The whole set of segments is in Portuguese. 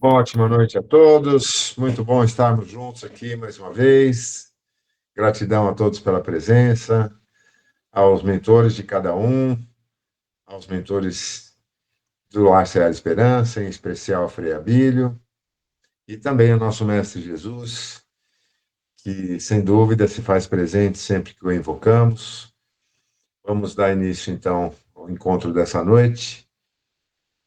Ótima noite a todos. Muito bom estarmos juntos aqui mais uma vez. Gratidão a todos pela presença, aos mentores de cada um, aos mentores do Lar Seara Esperança, em especial a Frei Abílio, e também ao nosso Mestre Jesus, que sem dúvida se faz presente sempre que o invocamos. Vamos dar início então ao encontro dessa noite,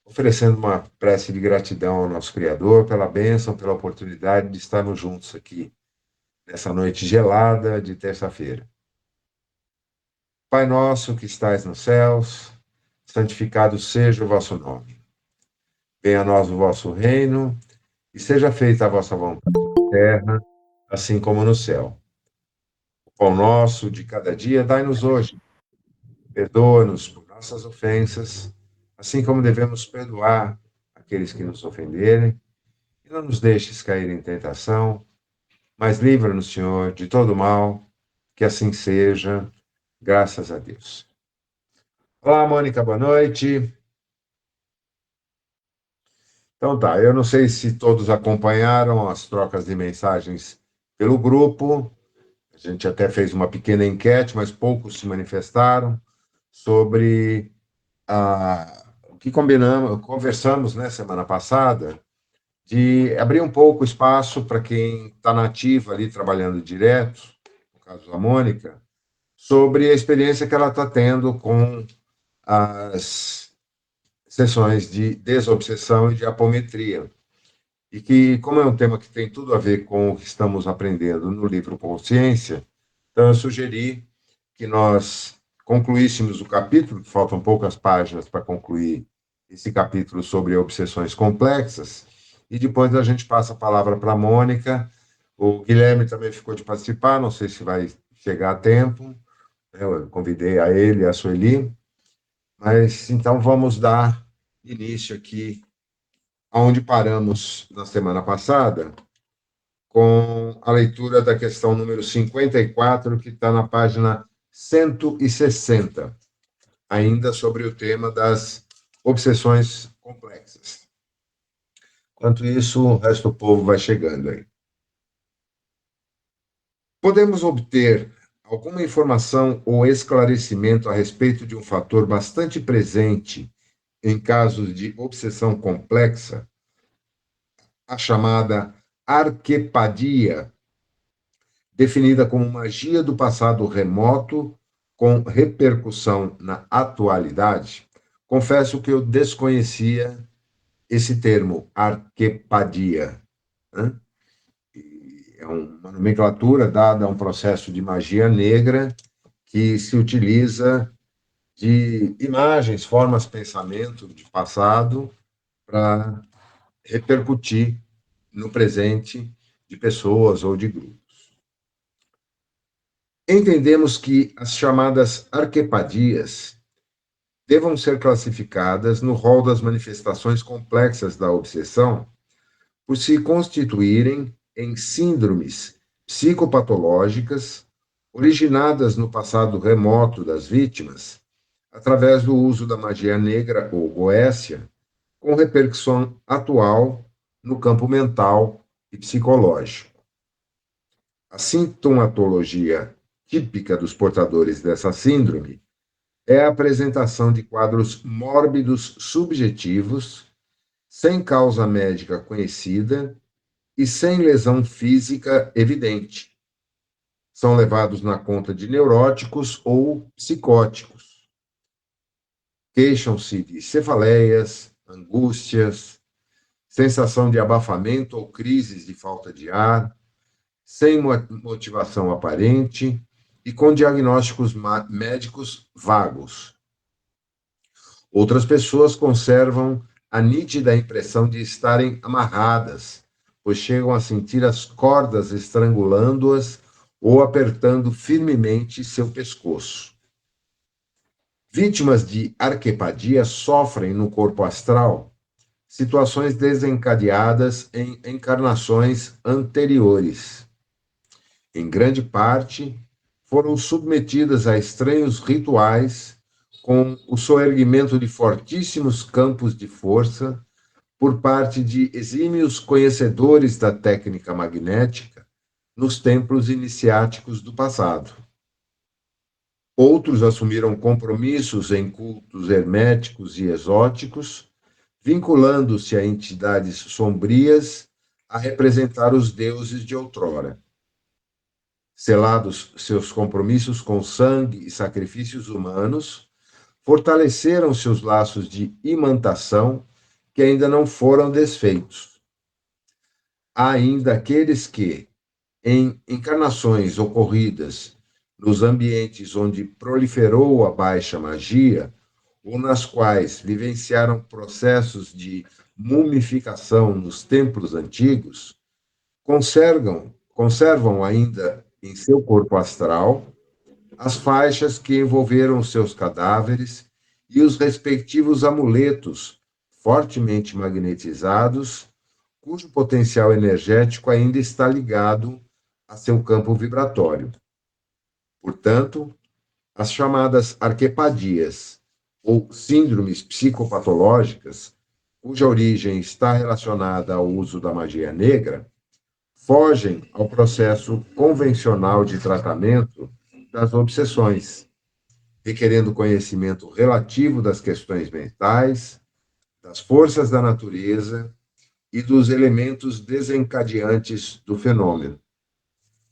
oferecendo uma prece de gratidão ao nosso Criador pela bênção, pela oportunidade de estarmos juntos aqui nessa noite gelada de terça-feira. Pai nosso que estais nos céus, santificado seja o vosso nome. Venha a nós o vosso reino e seja feita a vossa vontade na terra, assim como no céu. O pão nosso de cada dia dai-nos hoje. Perdoa-nos por nossas ofensas, assim como devemos perdoar aqueles que nos ofenderem. E não nos deixes cair em tentação, mas livra-nos, Senhor, de todo mal, que assim seja, graças a Deus. Olá, Mônica, boa noite. Então tá, eu não sei se todos acompanharam as trocas de mensagens pelo grupo. A gente até fez uma pequena enquete, mas poucos se manifestaram sobre o que conversamos, né, semana passada, de abrir um pouco o espaço para quem está na ativa ali, trabalhando direto, no caso da Mônica, sobre a experiência que ela está tendo com as sessões de desobsessão e de apometria. E que, como é um tema que tem tudo a ver com o que estamos aprendendo no livro Consciência, então eu sugeri que nós concluíssemos o capítulo, faltam poucas páginas para concluir esse capítulo sobre obsessões complexas, e depois a gente passa a palavra para a Mônica. O Guilherme também ficou de participar, não sei se vai chegar a tempo, eu convidei a ele e a Sueli, mas então vamos dar início aqui onde paramos na semana passada, com a leitura da questão número 54, que está na página 160, ainda sobre o tema das obsessões complexas. Enquanto isso, o resto do povo vai chegando aí. Podemos obter alguma informação ou esclarecimento a respeito de um fator bastante presente em casos de obsessão complexa, a chamada arquepadia, definida como magia do passado remoto com repercussão na atualidade. Confesso que eu desconhecia esse termo, arquepadia, né? É uma nomenclatura dada a um processo de magia negra que se utiliza de imagens, formas, pensamento de passado para repercutir no presente de pessoas ou de grupos. Entendemos que as chamadas arquepadias devam ser classificadas no rol das manifestações complexas da obsessão por se constituírem em síndromes psicopatológicas originadas no passado remoto das vítimas, através do uso da magia negra ou goécia, com repercussão atual no campo mental e psicológico. A sintomatologia típica dos portadores dessa síndrome é a apresentação de quadros mórbidos subjetivos, sem causa médica conhecida e sem lesão física evidente. São levados na conta de neuróticos ou psicóticos. Queixam-se de cefaleias, angústias, sensação de abafamento ou crises de falta de ar, sem motivação aparente e com diagnósticos médicos vagos. Outras pessoas conservam a nítida impressão de estarem amarradas, pois chegam a sentir as cordas estrangulando-as ou apertando firmemente seu pescoço. Vítimas de arquepadia sofrem no corpo astral situações desencadeadas em encarnações anteriores. Em grande parte, foram submetidas a estranhos rituais com o soerguimento de fortíssimos campos de força por parte de exímios conhecedores da técnica magnética nos templos iniciáticos do passado. Outros assumiram compromissos em cultos herméticos e exóticos, vinculando-se a entidades sombrias a representar os deuses de outrora. Selados seus compromissos com sangue e sacrifícios humanos, fortaleceram seus laços de imantação que ainda não foram desfeitos. Há ainda aqueles que, em encarnações ocorridas nos ambientes onde proliferou a baixa magia, ou nas quais vivenciaram processos de mumificação nos templos antigos, conservam ainda em seu corpo astral as faixas que envolveram seus cadáveres e os respectivos amuletos fortemente magnetizados, cujo potencial energético ainda está ligado a seu campo vibratório. Portanto, as chamadas arquepadias, ou síndromes psicopatológicas, cuja origem está relacionada ao uso da magia negra, fogem ao processo convencional de tratamento das obsessões, requerendo conhecimento relativo das questões mentais, das forças da natureza e dos elementos desencadeantes do fenômeno.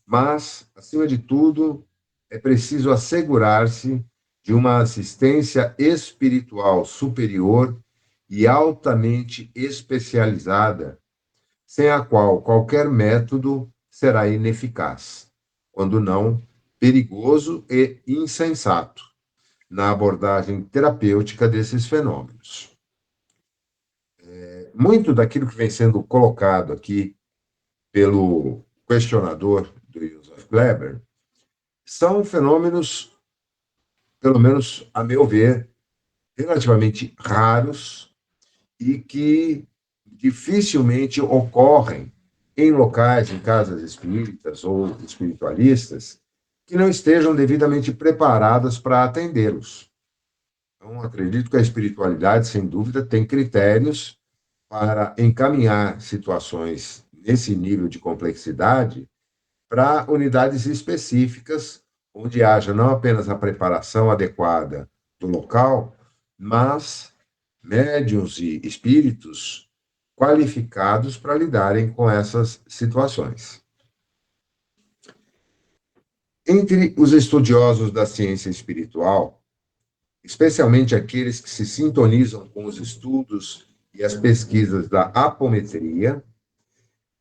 Mas, acima de tudo, é preciso assegurar-se de uma assistência espiritual superior e altamente especializada, sem a qual qualquer método será ineficaz, quando não perigoso e insensato, na abordagem terapêutica desses fenômenos. Muito daquilo que vem sendo colocado aqui pelo questionador do Joseph Kleber são fenômenos, pelo menos a meu ver, relativamente raros e que dificilmente ocorrem em locais, em casas espíritas ou espiritualistas, que não estejam devidamente preparadas para atendê-los. Então, acredito que a espiritualidade, sem dúvida, tem critérios para encaminhar situações nesse nível de complexidade para unidades específicas, onde haja não apenas a preparação adequada do local, mas médiuns e espíritos qualificados para lidarem com essas situações. Entre os estudiosos da ciência espiritual, especialmente aqueles que se sintonizam com os estudos e as pesquisas da apometria,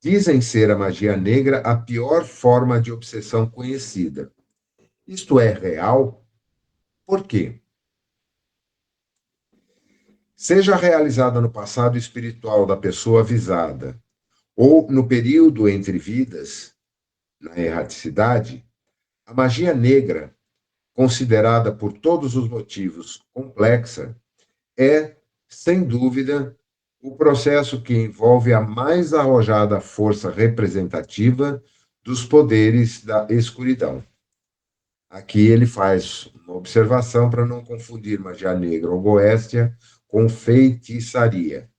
dizem ser a magia negra a pior forma de obsessão conhecida. Isto é real? Por quê? Seja realizada no passado espiritual da pessoa avisada ou no período entre vidas, na erraticidade, a magia negra, considerada por todos os motivos complexa, é, sem dúvida, o processo que envolve a mais arrojada força representativa dos poderes da escuridão. Aqui ele faz uma observação para não confundir magia negra ou goécia com feitiçaria.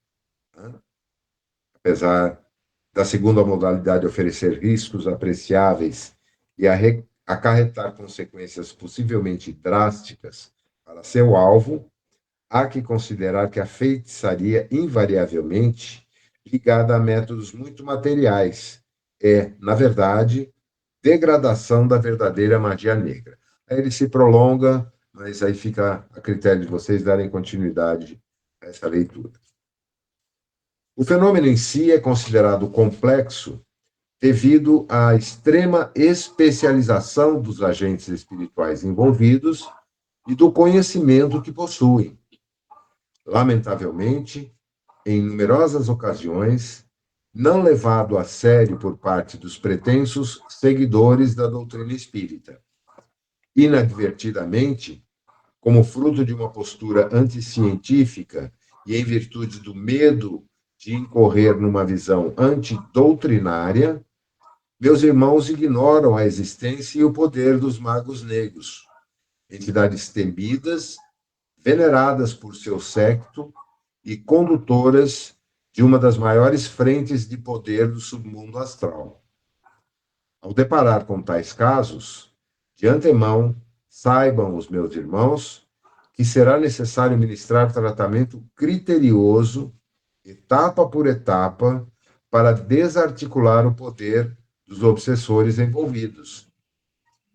Apesar da segunda modalidade oferecer riscos apreciáveis e acarretar consequências possivelmente drásticas para seu alvo, há que considerar que a feitiçaria, invariavelmente, ligada a métodos muito materiais, é, na verdade, degradação da verdadeira magia negra. Aí ele se prolonga, mas aí fica a critério de vocês darem continuidade a essa leitura. O fenômeno em si é considerado complexo devido à extrema especialização dos agentes espirituais envolvidos e do conhecimento que possuem. Lamentavelmente, em numerosas ocasiões, não levado a sério por parte dos pretensos seguidores da doutrina espírita. Inadvertidamente, como fruto de uma postura anticientífica e em virtude do medo de incorrer numa visão antidoutrinária, meus irmãos ignoram a existência e o poder dos magos negros, entidades temidas, veneradas por seu séquito e condutoras de uma das maiores frentes de poder do submundo astral. Ao deparar com tais casos, de antemão, saibam os meus irmãos que será necessário ministrar tratamento criterioso, etapa por etapa, para desarticular o poder dos obsessores envolvidos.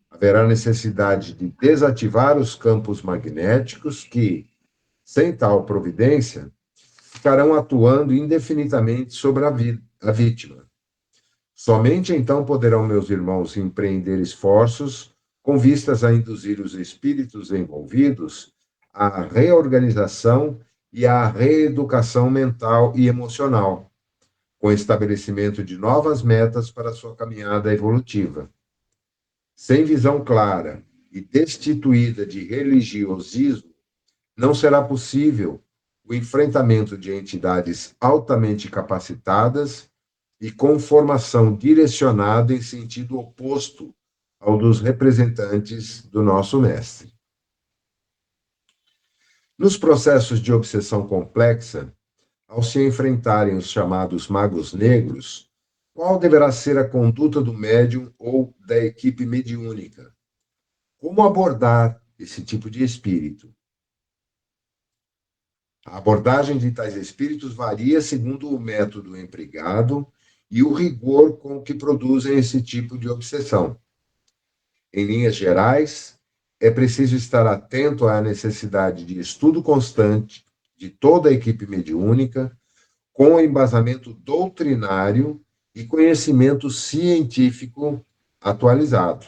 Haverá necessidade de desativar os campos magnéticos que, sem tal providência, ficarão atuando indefinidamente sobre a vítima. Somente então poderão meus irmãos empreender esforços com vistas a induzir os espíritos envolvidos à reorganização e à reeducação mental e emocional, com estabelecimento de novas metas para sua caminhada evolutiva. Sem visão clara e destituída de religiosismo, não será possível o enfrentamento de entidades altamente capacitadas e com formação direcionada em sentido oposto ao dos representantes do nosso mestre. Nos processos de obsessão complexa, ao se enfrentarem os chamados magos negros, qual deverá ser a conduta do médium ou da equipe mediúnica? Como abordar esse tipo de espírito? A abordagem de tais espíritos varia segundo o método empregado e o rigor com que produzem esse tipo de obsessão. Em linhas gerais, é preciso estar atento à necessidade de estudo constante de toda a equipe mediúnica, com embasamento doutrinário e conhecimento científico atualizado.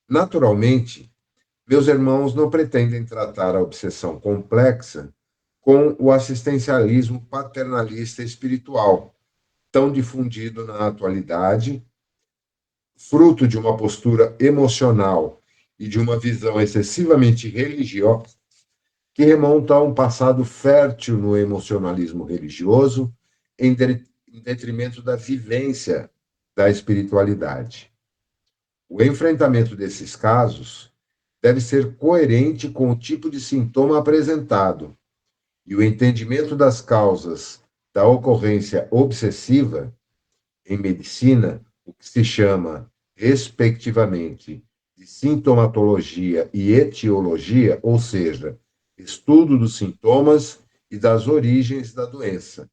Naturalmente, meus irmãos não pretendem tratar a obsessão complexa com o assistencialismo paternalista espiritual, tão difundido na atualidade, fruto de uma postura emocional e de uma visão excessivamente religiosa, que remonta a um passado fértil no emocionalismo religioso, em detrimento da vivência da espiritualidade. O enfrentamento desses casos deve ser coerente com o tipo de sintoma apresentado, e o entendimento das causas da ocorrência obsessiva, em medicina, o que se chama, respectivamente, de sintomatologia e etiologia, ou seja, estudo dos sintomas e das origens da doença.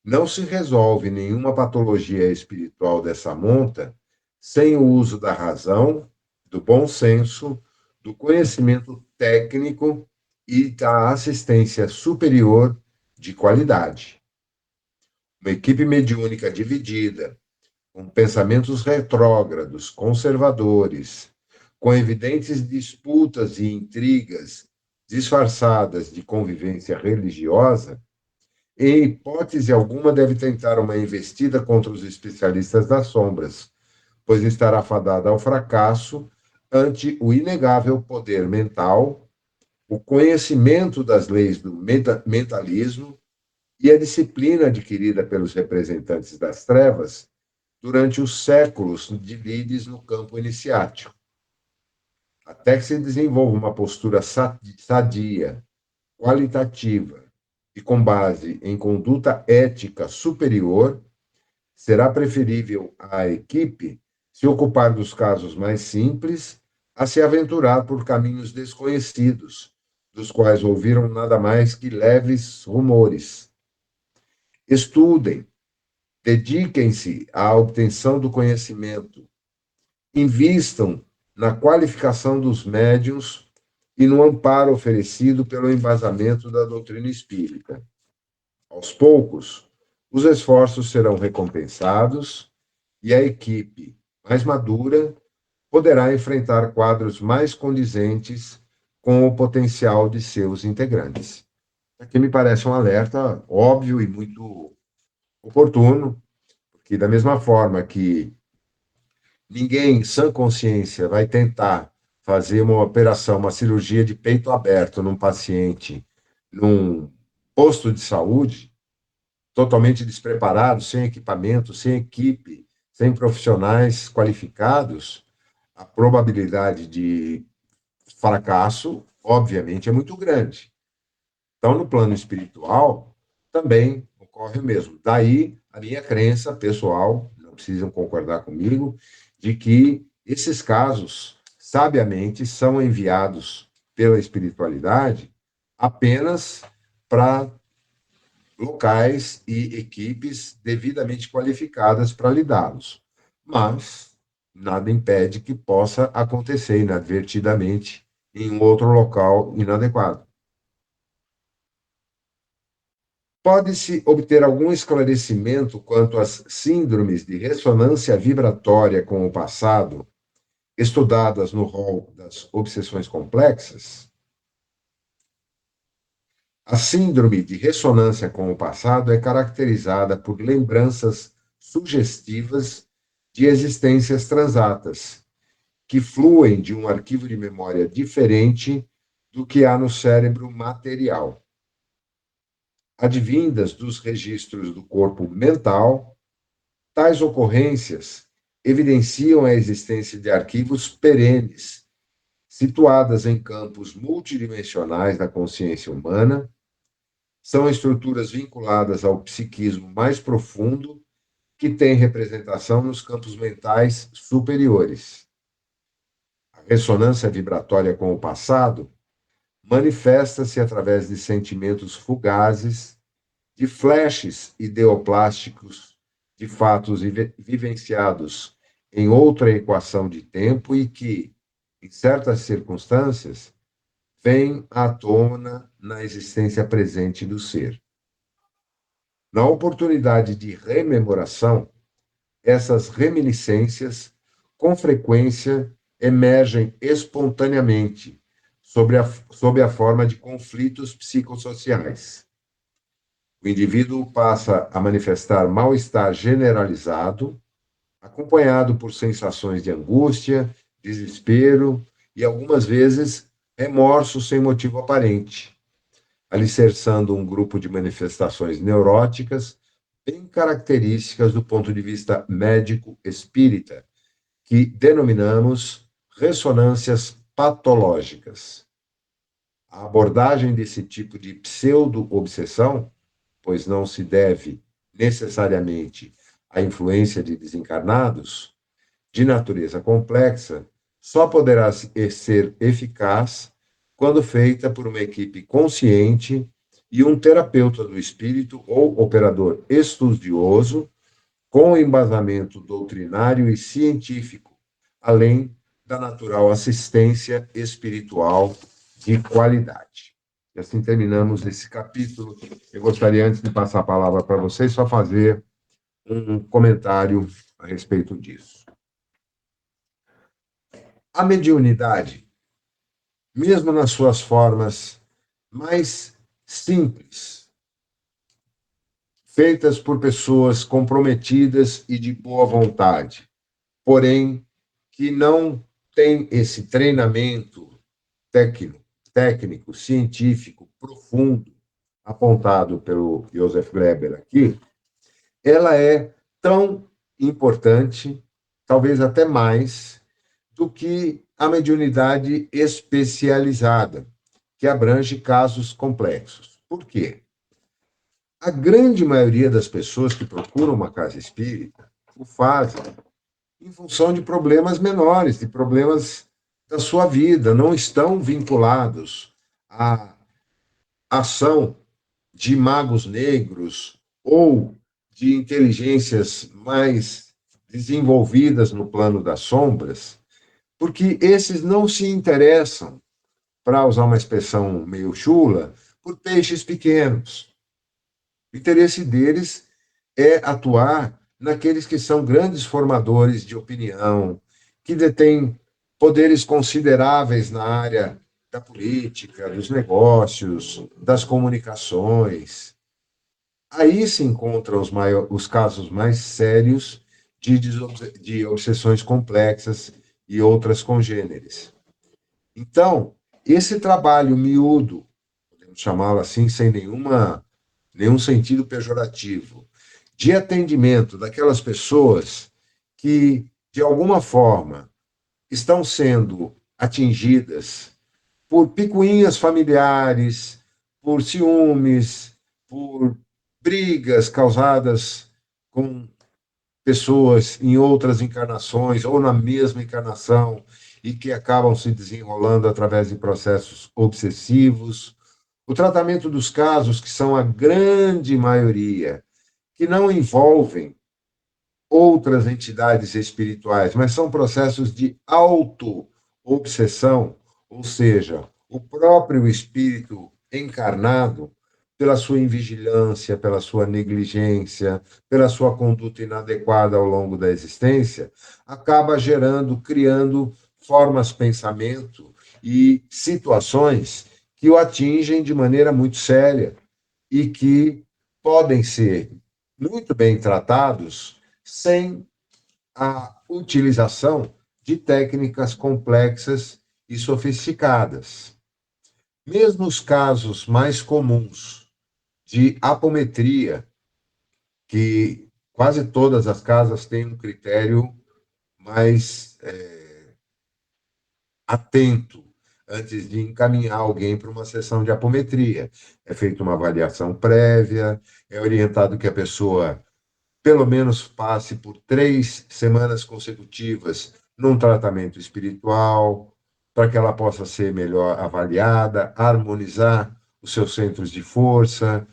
Não se resolve nenhuma patologia espiritual dessa monta sem o uso da razão, do bom senso, do conhecimento técnico e da assistência superior de qualidade. Uma equipe mediúnica dividida, com pensamentos retrógrados, conservadores, com evidentes disputas e intrigas disfarçadas de convivência religiosa, em hipótese alguma deve tentar uma investida contra os especialistas das sombras, pois estará fadada ao fracasso ante o inegável poder mental, o conhecimento das leis do mentalismo e a disciplina adquirida pelos representantes das trevas durante os séculos de lides no campo iniciático. Até que se desenvolva uma postura sadia, qualitativa e com base em conduta ética superior, será preferível à equipe se ocupar dos casos mais simples a se aventurar por caminhos desconhecidos, dos quais ouviram nada mais que leves rumores. Estudem, dediquem-se à obtenção do conhecimento, invistam na qualificação dos médiuns e no amparo oferecido pelo embasamento da doutrina espírita. Aos poucos, os esforços serão recompensados e a equipe mais madura poderá enfrentar quadros mais condizentes com o potencial de seus integrantes. Aqui me parece um alerta óbvio e muito oportuno, porque da mesma forma que ninguém em sã consciência vai tentar fazer uma operação, uma cirurgia de peito aberto num paciente, num posto de saúde, totalmente despreparado, sem equipamento, sem equipe, sem profissionais qualificados, a probabilidade de fracasso, obviamente, é muito grande. Então, no plano espiritual, também ocorre o mesmo. Daí a minha crença pessoal, não precisam concordar comigo, de que esses casos, sabiamente, são enviados pela espiritualidade apenas para locais e equipes devidamente qualificadas para lidá-los. Mas nada impede que possa acontecer inadvertidamente em um outro local inadequado. Pode-se obter algum esclarecimento quanto às síndromes de ressonância vibratória com o passado, estudadas no rol das obsessões complexas? A síndrome de ressonância com o passado é caracterizada por lembranças sugestivas de existências transatas, que fluem de um arquivo de memória diferente do que há no cérebro material, advindas dos registros do corpo mental. Tais ocorrências evidenciam a existência de arquivos perenes, situadas em campos multidimensionais da consciência humana. São estruturas vinculadas ao psiquismo mais profundo, que tem representação nos campos mentais superiores. A ressonância vibratória com o passado manifesta-se através de sentimentos fugazes, de flashes ideoplásticos, de fatos vivenciados em outra equação de tempo e que, em certas circunstâncias, vêm à tona na existência presente do ser. Na oportunidade de rememoração, essas reminiscências, com frequência, emergem espontaneamente sob a forma de conflitos psicossociais. O indivíduo passa a manifestar mal-estar generalizado, acompanhado por sensações de angústia, desespero e, algumas vezes, remorso sem motivo aparente, alicerçando um grupo de manifestações neuróticas bem características do ponto de vista médico espírita, que denominamos ressonâncias patológicas. A abordagem desse tipo de pseudo-obsessão, pois não se deve necessariamente à influência de desencarnados, de natureza complexa, só poderá ser eficaz quando feita por uma equipe consciente e um terapeuta do espírito ou operador estudioso, com embasamento doutrinário e científico, além da natural assistência espiritual de qualidade. E assim terminamos esse capítulo. Eu gostaria, antes de passar a palavra para vocês, só fazer um comentário a respeito disso. A mediunidade, mesmo nas suas formas mais simples, feitas por pessoas comprometidas e de boa vontade, porém que não têm esse treinamento técnico, científico, profundo, apontado pelo Joseph Gleber aqui, ela é tão importante, talvez até mais, do que a mediunidade especializada, que abrange casos complexos. Por quê? A grande maioria das pessoas que procuram uma casa espírita o fazem em função de problemas menores, de problemas da sua vida, não estão vinculados à ação de magos negros ou de inteligências mais desenvolvidas no plano das sombras, porque esses não se interessam, para usar uma expressão meio chula, por peixes pequenos. O interesse deles é atuar naqueles que são grandes formadores de opinião, que detêm poderes consideráveis na área da política, dos negócios, das comunicações. Aí se encontram os casos mais sérios de obsessões complexas e outras congêneres. Então, esse trabalho miúdo, podemos chamá-lo assim, sem nenhum sentido pejorativo, de atendimento daquelas pessoas que, de alguma forma, estão sendo atingidas por picuinhas familiares, por ciúmes, por brigas causadas com pessoas em outras encarnações ou na mesma encarnação e que acabam se desenrolando através de processos obsessivos. O tratamento dos casos, que são a grande maioria, que não envolvem outras entidades espirituais, mas são processos de auto-obsessão, ou seja, o próprio espírito encarnado, pela sua invigilância, pela sua negligência, pela sua conduta inadequada ao longo da existência, acaba gerando, criando formas de pensamento e situações que o atingem de maneira muito séria e que podem ser muito bem tratados sem a utilização de técnicas complexas e sofisticadas. Mesmo os casos mais comuns de apometria, que quase todas as casas têm um critério mais atento antes de encaminhar alguém para uma sessão de apometria. É feita uma avaliação prévia, é orientado que a pessoa pelo menos passe por 3 semanas consecutivas num tratamento espiritual, para que ela possa ser melhor avaliada, harmonizar os seus centros de força,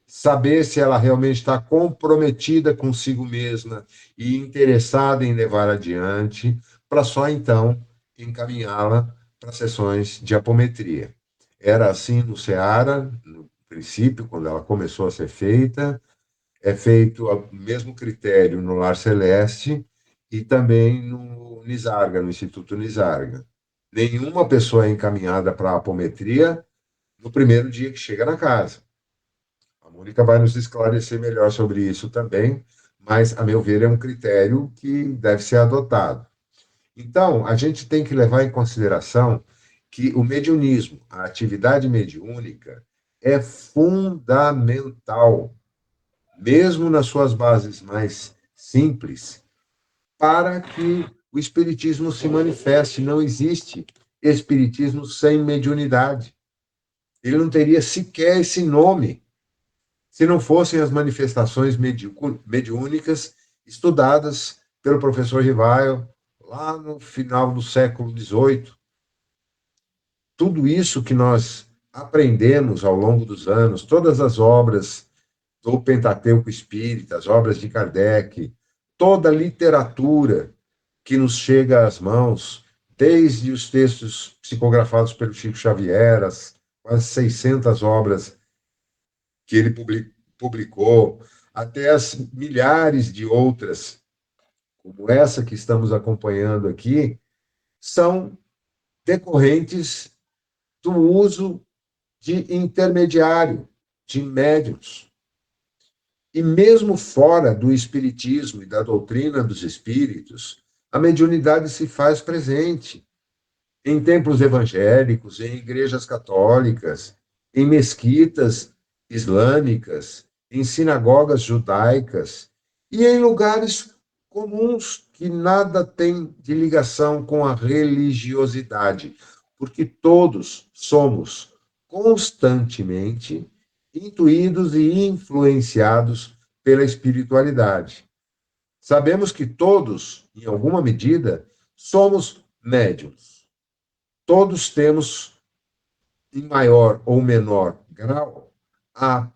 saber se ela realmente está comprometida consigo mesma e interessada em levar adiante, para só então encaminhá-la para sessões de apometria. Era assim no Ceará, no princípio, quando ela começou a ser feita, é feito o mesmo critério no Lar Celeste e também no Nisarga, no Instituto Nisarga. Nenhuma pessoa é encaminhada para a apometria no primeiro dia que chega na casa. A Mônica vai nos esclarecer melhor sobre isso também, mas, a meu ver, é um critério que deve ser adotado. Então, a gente tem que levar em consideração que o mediunismo, a atividade mediúnica, é fundamental, mesmo nas suas bases mais simples, para que o espiritismo se manifeste. Não existe espiritismo sem mediunidade. Ele não teria sequer esse nome se não fossem as manifestações mediúnicas estudadas pelo professor Rivaio lá no final do século XVIII. Tudo isso que nós aprendemos ao longo dos anos, todas as obras do Pentateuco Espírita, as obras de Kardec, toda a literatura que nos chega às mãos, desde os textos psicografados pelo Chico Xavier, as quase 600 obras que ele publicou, até as milhares de outras, como essa que estamos acompanhando aqui, são decorrentes do uso de intermediário, de médiuns. E mesmo fora do espiritismo e da doutrina dos espíritos, a mediunidade se faz presente em templos evangélicos, em igrejas católicas, em mesquitas islâmicas, em sinagogas judaicas e em lugares comuns que nada têm de ligação com a religiosidade, porque todos somos constantemente intuídos e influenciados pela espiritualidade. Sabemos que todos, em alguma medida, somos médiuns. Todos temos, em maior ou menor grau, a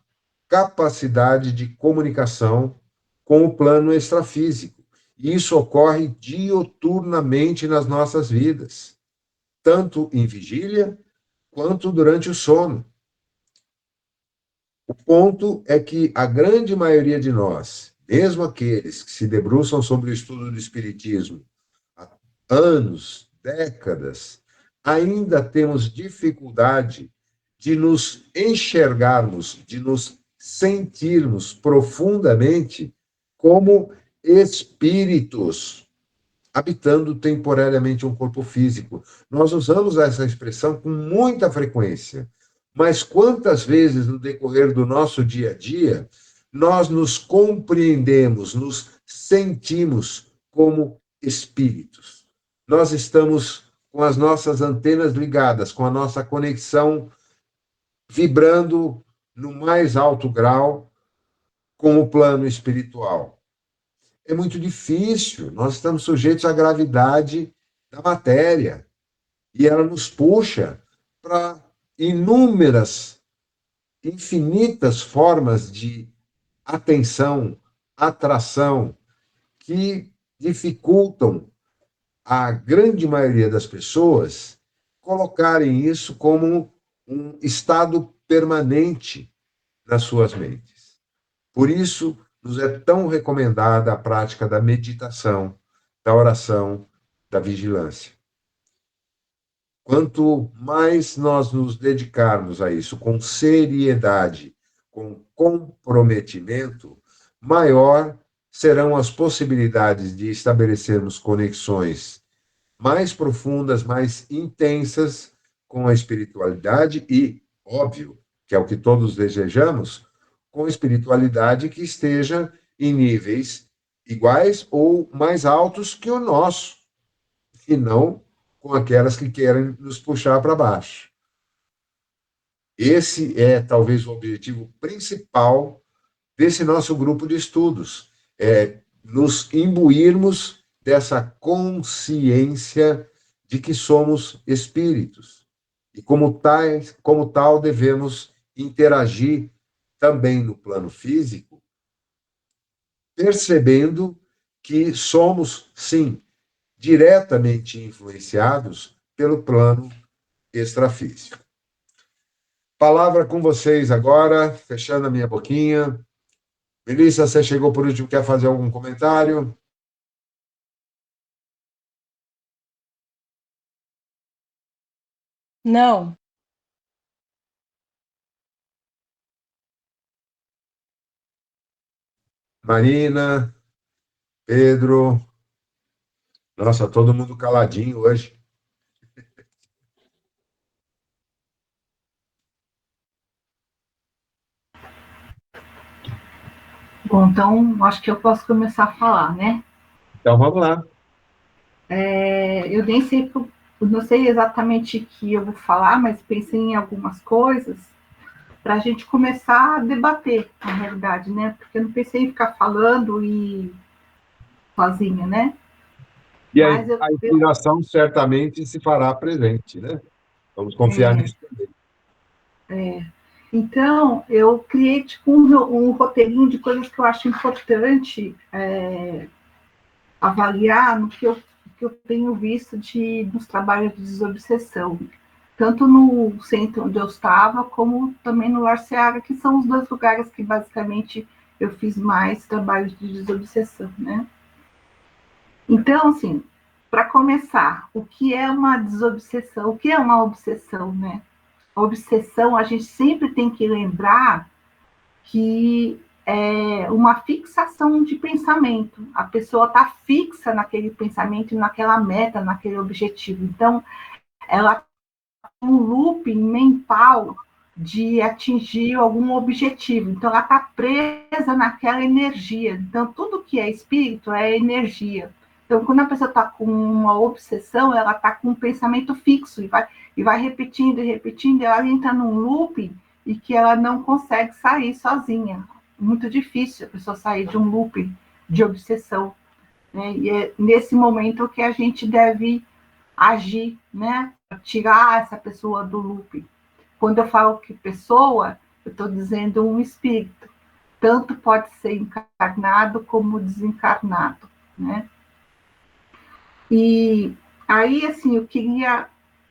capacidade de comunicação com o plano extrafísico. E isso ocorre diuturnamente nas nossas vidas, tanto em vigília quanto durante o sono. O ponto é que a grande maioria de nós, mesmo aqueles que se debruçam sobre o estudo do Espiritismo há anos, décadas, ainda temos dificuldade de nos enxergarmos, de nos sentirmos profundamente como espíritos habitando temporariamente um corpo físico. Nós usamos essa expressão com muita frequência, mas quantas vezes no decorrer do nosso dia a dia nós nos compreendemos, nos sentimos como espíritos? Nós estamos com as nossas antenas ligadas, com a nossa conexão vibrando no mais alto grau, com o plano espiritual? É muito difícil. Nós estamos sujeitos à gravidade da matéria e ela nos puxa para inúmeras, infinitas formas de atenção, atração, que dificultam a grande maioria das pessoas colocarem isso como um estado permanente nas suas mentes. Por isso, nos é tão recomendada a prática da meditação, da oração, da vigilância. Quanto mais nós nos dedicarmos a isso com seriedade, com comprometimento, maior serão as possibilidades de estabelecermos conexões mais profundas, mais intensas com a espiritualidade e, óbvio, que é o que todos desejamos, com espiritualidade que esteja em níveis iguais ou mais altos que o nosso, e não com aquelas que querem nos puxar para baixo. Esse é talvez o objetivo principal desse nosso grupo de estudos, é nos imbuirmos dessa consciência de que somos espíritos e como tal devemos interagir também no plano físico, percebendo que somos, sim, diretamente influenciados pelo plano extrafísico. Palavra com vocês agora, fechando a minha boquinha. Melissa, você chegou por último, quer fazer algum comentário? Não. Marina, Pedro, nossa, todo mundo caladinho hoje. Bom, então acho que eu posso começar a falar, né? Então vamos lá. Eu nem sei, eu não sei exatamente o que eu vou falar, mas pensei em algumas coisas para a gente começar a debater, na realidade, né? Porque eu não pensei em ficar falando e sozinha, né? E Mas a inspiração certamente se fará presente, né? Vamos confiar nisso também. Então, eu criei tipo, um roteirinho de coisas que eu acho importante avaliar no que eu tenho visto nos trabalhos de desobsessão, tanto no centro onde eu estava, como também no Lar Seara, que são os dois lugares que basicamente eu fiz mais trabalhos de desobsessão, né? Então, assim, para começar, o que é uma desobsessão? O que é uma obsessão, né? A obsessão, a gente sempre tem que lembrar que é uma fixação de pensamento. A pessoa está fixa naquele pensamento, naquela meta, naquele objetivo. Então, ela tem um looping mental de atingir algum objetivo. Então, ela está presa naquela energia. Então, tudo que é espírito é energia. Então, quando a pessoa está com uma obsessão, ela está com um pensamento fixo e vai repetindo e repetindo, ela entra num looping e que ela não consegue sair sozinha. Muito difícil a pessoa sair de um looping de obsessão. Né? E é nesse momento que a gente deve agir, né? Tirar essa pessoa do looping. Quando eu falo que pessoa, eu estou dizendo um espírito. Tanto pode ser encarnado como desencarnado, né? E aí, assim, eu queria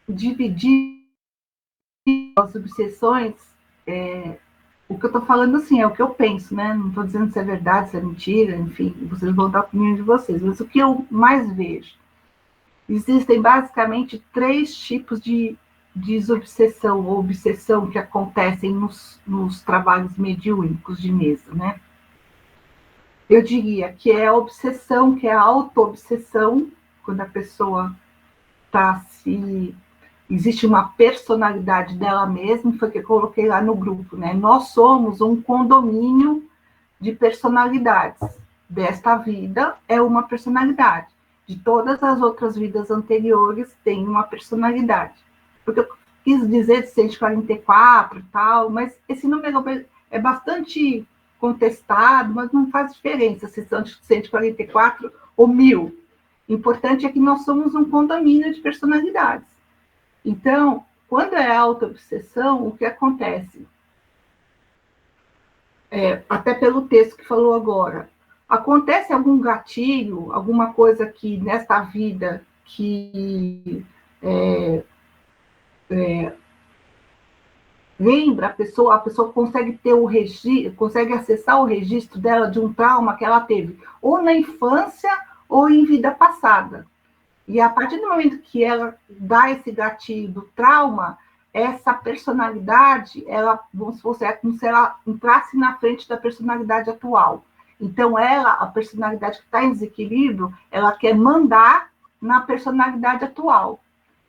dividir as obsessões. O que eu estou falando, assim, é o que eu penso, né? Não estou dizendo se é verdade, se é mentira, enfim, vocês vão dar a opinião de vocês. Mas o que eu mais vejo? Existem basicamente 3 tipos de desobsessão ou obsessão que acontecem nos trabalhos mediúnicos de mesa, né? Eu diria que é a obsessão, que é a auto-obsessão, quando a pessoa está se... Existe uma personalidade dela mesma, foi que eu coloquei lá no grupo, né? Nós somos um condomínio de personalidades. Desta vida é uma personalidade. De todas as outras vidas anteriores tem uma personalidade. Porque eu quis dizer de 144 e tal, mas esse número é bastante contestado, mas não faz diferença se são 144 ou 1000. O importante é que nós somos um condomínio de personalidades. Então, quando é autoobsessão, o que acontece? Até pelo texto que falou agora, acontece algum gatilho, alguma coisa que nesta vida que lembra a pessoa consegue ter o registro, consegue acessar o registro dela de um trauma que ela teve, ou na infância ou em vida passada. E a partir do momento que ela dá esse gatilho do trauma, essa personalidade, ela, como se ela entrasse na frente da personalidade atual. Então, a personalidade que está em desequilíbrio, ela quer mandar na personalidade atual.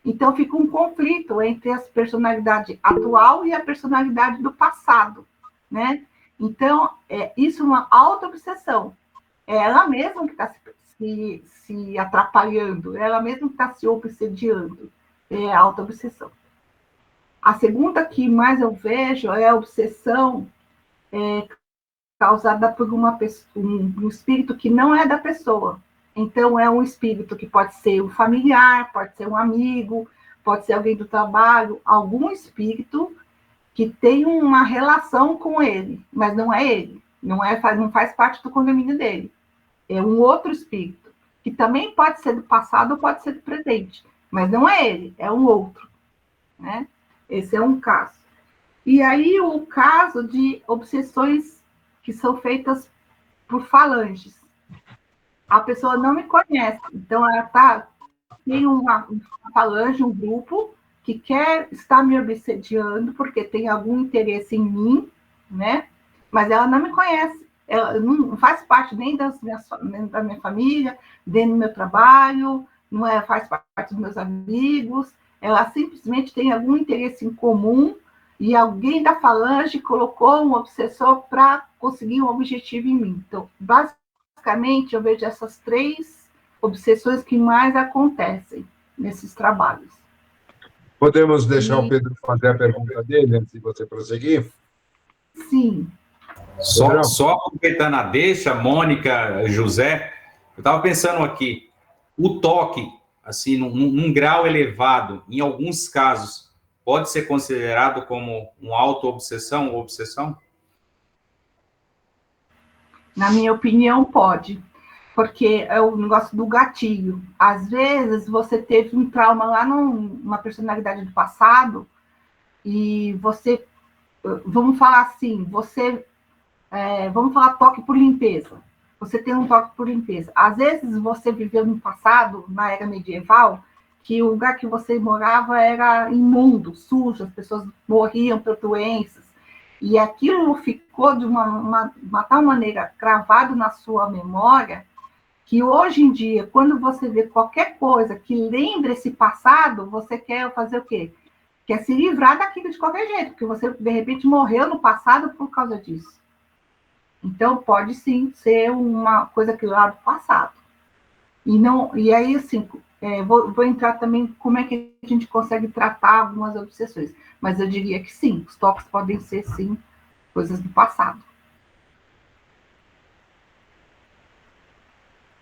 Então, fica um conflito entre a personalidade atual e a personalidade do passado, né? Então, isso é uma autoobsessão. É ela mesma que está se atrapalhando, é ela mesma que está se obsediando. É a autoobsessão. A segunda que mais eu vejo é a obsessão causada por um espírito que não é da pessoa. Então, é um espírito que pode ser um familiar, pode ser um amigo, pode ser alguém do trabalho, algum espírito que tem uma relação com ele, mas não é ele, não faz parte do condomínio dele. É um outro espírito, que também pode ser do passado ou pode ser do presente, mas não é ele, é um outro, né? Esse é um caso. E aí, o caso de obsessões que são feitas por falanges. A pessoa não me conhece, então ela tem uma falange, um grupo, que quer estar me obsediando porque tem algum interesse em mim, né? Mas ela não me conhece, ela não faz parte nem da minha família, nem do meu trabalho, faz parte dos meus amigos, ela simplesmente tem algum interesse em comum e alguém da falange colocou um obsessor para conseguir um objetivo em mim. Então, basicamente, eu vejo essas 3 obsessões que mais acontecem nesses trabalhos. Podemos deixar o Pedro fazer a pergunta dele antes de você prosseguir? Sim. Só aproveitando a deixa, Mônica, José, eu estava pensando aqui, o toque, assim, num grau elevado, em alguns casos, pode ser considerado como uma auto-obsessão ou obsessão? Na minha opinião, pode. Porque é o negócio do gatilho. Às vezes, você teve um trauma lá numa personalidade do passado e você, vamos falar assim, vamos falar toque por limpeza. Você tem um toque por limpeza. Às vezes, você viveu no passado, na era medieval, que o lugar que você morava era imundo, sujo, as pessoas morriam por doenças. E aquilo ficou de uma tal maneira cravado na sua memória que hoje em dia, quando você vê qualquer coisa que lembre esse passado, você quer fazer o quê? Quer se livrar daquilo de qualquer jeito, porque você, de repente, morreu no passado por causa disso. Então, pode sim ser uma coisa que lá do passado. E aí, assim, vou entrar também como é que a gente consegue tratar algumas obsessões. Mas eu diria que sim, os toques podem ser, sim, coisas do passado.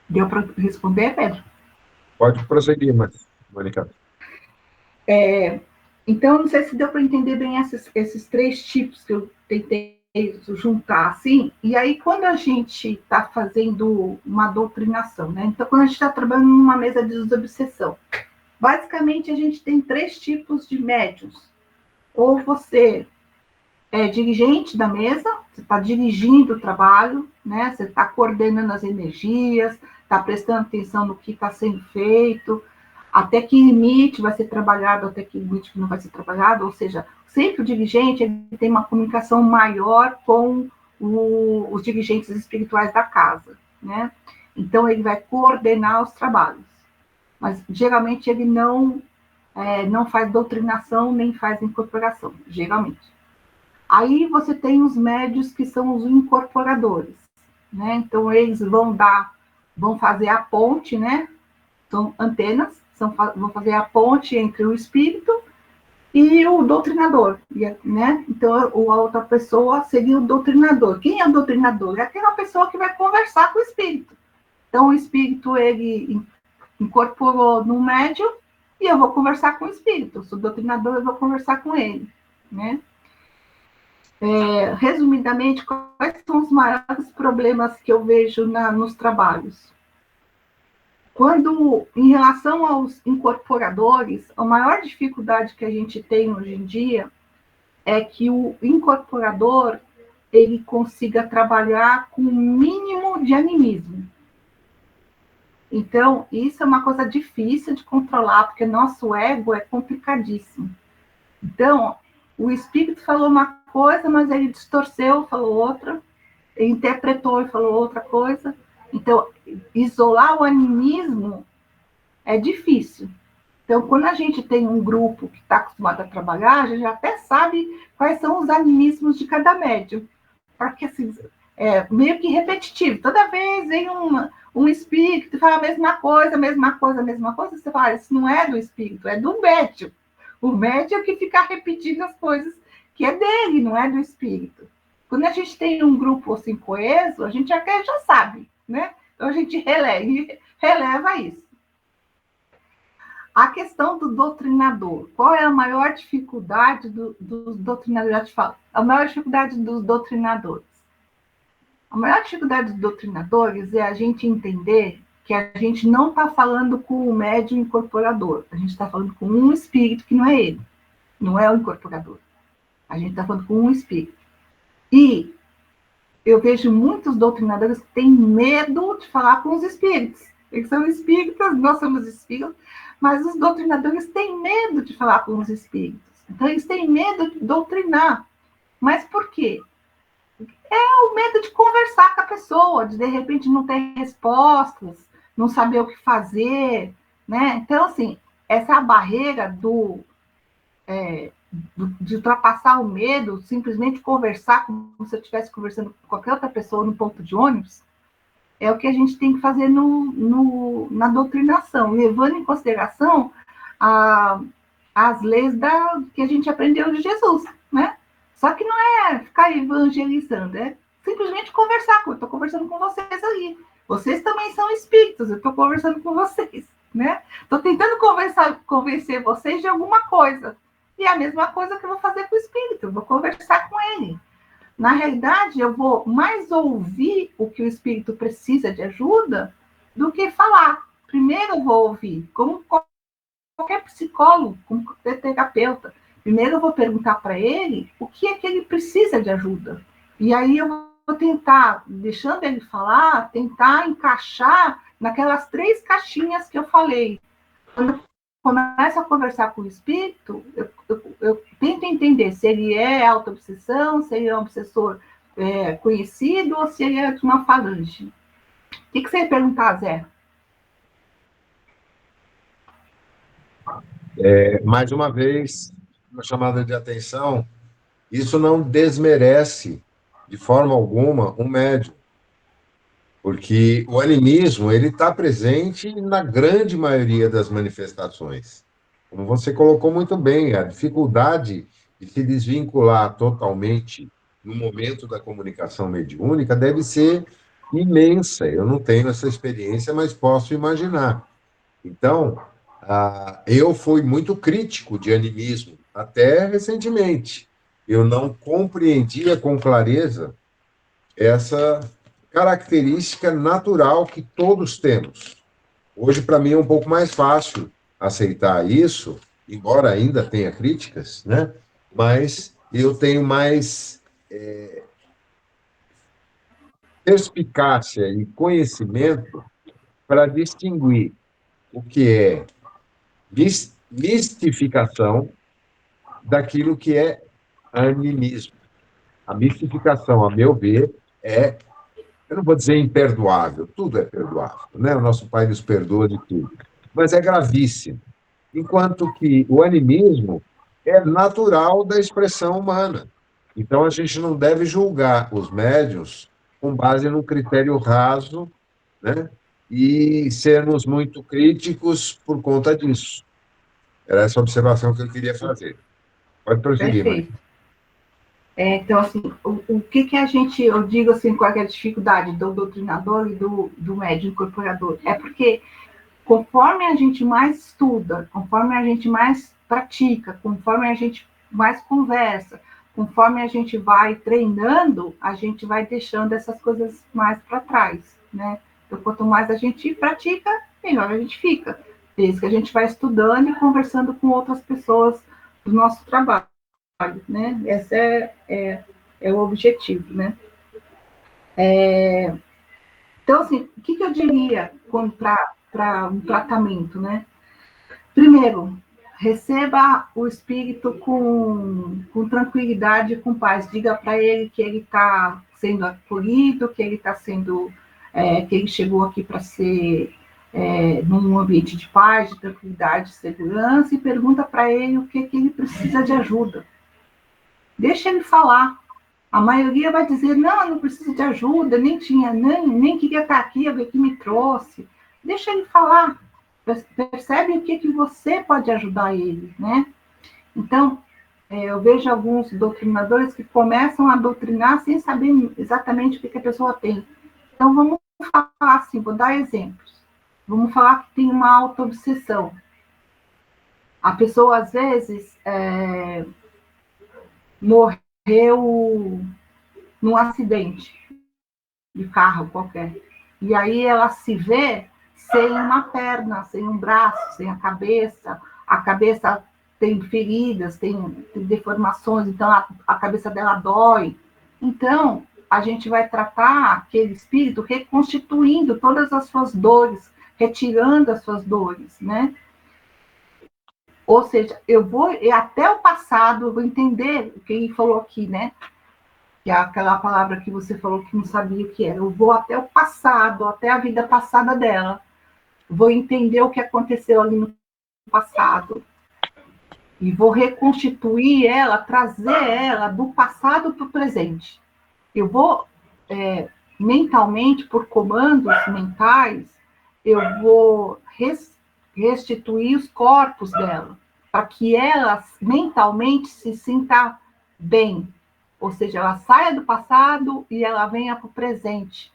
Deu para responder, Pedro? Pode prosseguir, Mônica. Então, não sei se deu para entender bem esses 3 tipos que eu tentei juntar, assim. E aí, quando a gente está fazendo uma doutrinação, né? Então, quando a gente está trabalhando numa mesa de desobsessão, basicamente a gente tem 3 tipos de médiuns. Ou você é dirigente da mesa, você está dirigindo o trabalho, né? Você está coordenando as energias, está prestando atenção no que está sendo feito, até que limite vai ser trabalhado, até que limite não vai ser trabalhado, ou seja, sempre o dirigente ele tem uma comunicação maior com os dirigentes espirituais da casa, né? Então, ele vai coordenar os trabalhos, mas geralmente ele não faz doutrinação, nem faz incorporação, geralmente. Aí você tem os médios que são os incorporadores, né? Então, eles vão fazer a ponte, né? São antenas, vão fazer a ponte entre o espírito e o doutrinador, né? Então, a outra pessoa seria o doutrinador. Quem é o doutrinador? É aquela pessoa que vai conversar com o espírito. Então, o espírito, ele incorporou no médium e eu vou conversar com o espírito. Eu sou doutrinador, eu vou conversar com ele, né? Resumidamente, quais são os maiores problemas que eu vejo nos trabalhos? Quando, em relação aos incorporadores, a maior dificuldade que a gente tem hoje em dia é que o incorporador ele consiga trabalhar com o mínimo de animismo. Então, isso é uma coisa difícil de controlar, porque nosso ego é complicadíssimo. Então, o espírito falou uma coisa, mas ele distorceu, falou outra, ele interpretou e falou outra coisa. Então, isolar o animismo é difícil. Então, quando a gente tem um grupo que está acostumado a trabalhar, a gente até sabe quais são os animismos de cada médium. Porque, assim, é meio que repetitivo. Toda vez vem um espírito que fala a mesma coisa, a mesma coisa, a mesma coisa. Você fala, isso não é do espírito, é do médium. O médium é que fica repetindo as coisas que é dele, não é do espírito. Quando a gente tem um grupo assim coeso, a gente até já sabe, né? Então, a gente releva isso. A questão do doutrinador. Qual é a maior dificuldade dos doutrinadores? Já te falo. A maior dificuldade dos doutrinadores. A maior dificuldade dos doutrinadores é a gente entender que a gente não está falando com o médium incorporador. A gente está falando com um espírito que não é ele. Não é o incorporador. A gente está falando com um espírito. E eu vejo muitos doutrinadores que têm medo de falar com os espíritos. Eles são espíritas, nós somos espíritas, mas os doutrinadores têm medo de falar com os espíritos. Então, eles têm medo de doutrinar. Mas por quê? É o medo de conversar com a pessoa, de repente não ter respostas, não saber o que fazer, né? Então, assim, essa barreira de ultrapassar o medo, simplesmente conversar como se eu estivesse conversando com qualquer outra pessoa no ponto de ônibus, é o que a gente tem que fazer na doutrinação, levando em consideração as leis que a gente aprendeu de Jesus, né? Só que não é ficar evangelizando, é simplesmente conversar. Eu estou conversando com vocês aí. Vocês também são espíritos, eu estou conversando com vocês, né? Estou tentando convencer vocês de alguma coisa. E é a mesma coisa que eu vou fazer com o espírito, eu vou conversar com ele. Na realidade, eu vou mais ouvir o que o espírito precisa de ajuda do que falar. Primeiro eu vou ouvir, como qualquer psicólogo, como qualquer terapeuta. Primeiro eu vou perguntar para ele o que é que ele precisa de ajuda. E aí eu vou tentar, deixando ele falar, tentar encaixar naquelas 3 caixinhas que eu falei. Quando eu começo a conversar com o espírito, eu tento entender se ele é auto-obsessão, se ele é um obsessor conhecido ou se ele é de uma falange. O que você ia perguntar, Zé? Mais uma vez, uma chamada de atenção, isso não desmerece, de forma alguma, um médium, porque o animismo ele está presente na grande maioria das manifestações. Como você colocou muito bem, a dificuldade de se desvincular totalmente no momento da comunicação mediúnica deve ser imensa. Eu não tenho essa experiência, mas posso imaginar. Então, eu fui muito crítico de animismo, até recentemente. Eu não compreendia com clareza essa característica natural que todos temos. Hoje, para mim, é um pouco mais fácil aceitar isso, embora ainda tenha críticas, né? Mas eu tenho mais perspicácia e conhecimento para distinguir o que é mistificação daquilo que é animismo. A mistificação, a meu ver, eu não vou dizer imperdoável, tudo é perdoável, né? O nosso Pai nos perdoa de tudo, mas é gravíssimo. Enquanto que o animismo é natural da expressão humana. Então, a gente não deve julgar os médiuns com base num critério raso, né? E sermos muito críticos por conta disso. Era essa observação que eu queria fazer. Pode prosseguir, Perfeito. Então, assim, o que a gente, eu digo assim, qual é a dificuldade do doutrinador e do médium incorporador? É porque conforme a gente mais estuda, conforme a gente mais pratica, conforme a gente mais conversa, conforme a gente vai treinando, a gente vai deixando essas coisas mais para trás, né? Então, quanto mais a gente pratica, melhor a gente fica. Desde que a gente vai estudando e conversando com outras pessoas do nosso trabalho, né? Esse é o objetivo, né? Então, assim, o que eu diria para um tratamento, né? Primeiro, receba o espírito com tranquilidade e com paz. Diga para ele que ele está sendo acolhido, que ele está sendo, que ele chegou aqui para ser num ambiente de paz, de tranquilidade, de segurança, e pergunta para ele o que ele precisa de ajuda. Deixa ele falar. A maioria vai dizer, não preciso de ajuda, nem queria estar aqui, alguém que me trouxe. Deixa ele falar. Percebe o que você pode ajudar ele, né? Então, eu vejo alguns doutrinadores que começam a doutrinar sem saber exatamente o que a pessoa tem. Então, vamos falar assim, vou dar exemplos. Vamos falar que tem uma autoobsessão. A pessoa, às vezes, morreu num acidente de carro qualquer. E aí ela se vê sem uma perna, sem um braço, sem a cabeça tem feridas, tem deformações, então a cabeça dela dói. Então, a gente vai tratar aquele espírito reconstituindo todas as suas dores, retirando as suas dores, né? Ou seja, eu vou até o passado, eu vou entender o que ele falou aqui, né? Que é aquela palavra que você falou que não sabia o que era. Eu vou até o passado, até a vida passada dela. Vou entender o que aconteceu ali no passado. E vou reconstituir ela, trazer ela do passado para o presente. Eu vou, mentalmente, por comandos mentais, eu vou restituir os corpos dela, para que ela mentalmente se sinta bem. Ou seja, ela saia do passado e ela venha para o presente.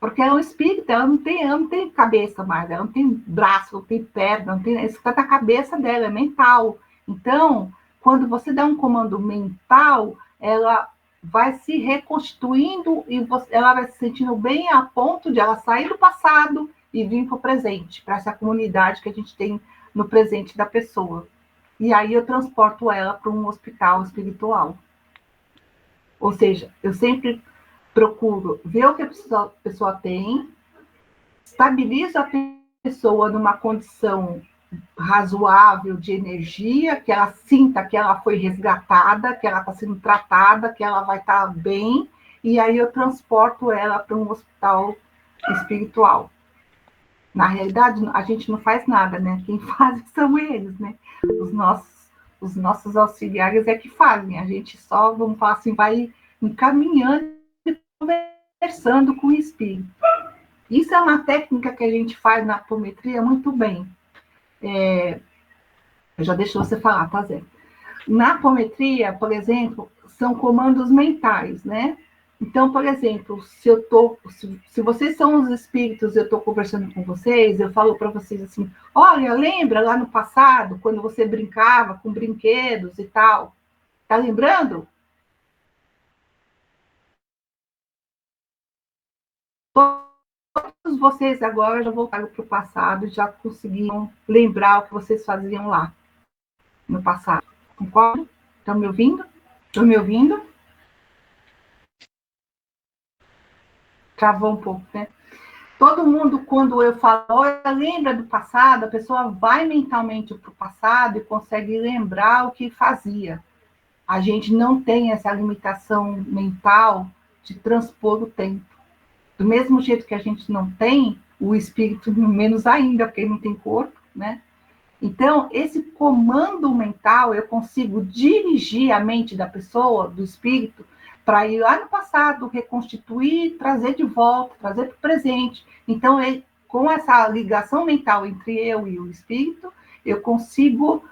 Porque ela é um espírito, ela não tem cabeça mais, ela não tem braço, não tem perna, não tem, isso está na cabeça dela, é mental. Então, quando você dá um comando mental, ela vai se reconstituindo e ela vai se sentindo bem a ponto de ela sair do passado e vir para o presente, para essa comunidade que a gente tem no presente da pessoa. E aí eu transporto ela para um hospital espiritual. Ou seja, eu sempre procuro ver o que a pessoa tem, estabilizo a pessoa numa condição razoável de energia, que ela sinta que ela foi resgatada, que ela está sendo tratada, que ela vai estar bem, e aí eu transporto ela para um hospital espiritual. Na realidade, a gente não faz nada, né? Quem faz são eles, né? Os nossos auxiliares é que fazem. A gente só, vamos falar assim, vai encaminhando e conversando com o espírito. Isso é uma técnica que a gente faz na apometria muito bem. Eu já deixo você falar, tá, Zé? Na apometria, por exemplo, são comandos mentais, né? Então, por exemplo, se vocês são os espíritos, eu estou conversando com vocês, eu falo para vocês assim, olha, lembra lá no passado, quando você brincava com brinquedos e tal? Tá lembrando? Todos vocês agora já voltaram para o passado, já conseguiram lembrar o que vocês faziam lá no passado. Concordo? Estão me ouvindo? Estão me ouvindo? Travou um pouco, né? Todo mundo, quando eu falo, olha, lembra do passado, a pessoa vai mentalmente para o passado e consegue lembrar o que fazia. A gente não tem essa limitação mental de transpor o tempo. Do mesmo jeito que a gente não tem, o espírito menos ainda, porque ele não tem corpo, né? Então, esse comando mental, eu consigo dirigir a mente da pessoa, do espírito, para ir lá no passado, reconstituir, trazer de volta, trazer para o presente. Então, com essa ligação mental entre eu e o espírito, eu consigo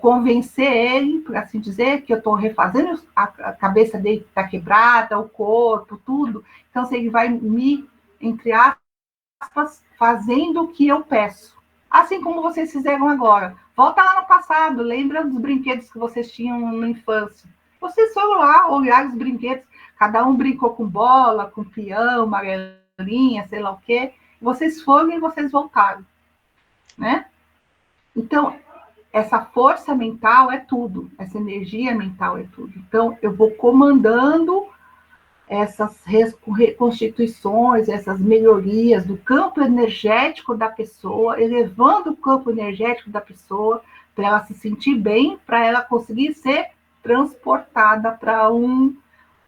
convencer ele, por assim dizer, que eu estou refazendo, a cabeça dele está quebrada, o corpo, tudo. Então, se ele vai me, entre aspas, fazendo o que eu peço. Assim como vocês fizeram agora. Volta lá no passado, lembra dos brinquedos que vocês tinham na infância. Vocês foram lá olhar os brinquedos, cada um brincou com bola, com peão, amarelinha, sei lá o quê. Vocês foram e vocês voltaram, né? Então, essa força mental é tudo, essa energia mental é tudo. Então, eu vou comandando essas reconstituições, essas melhorias do campo energético da pessoa, elevando o campo energético da pessoa para ela se sentir bem, para ela conseguir ser transportada para um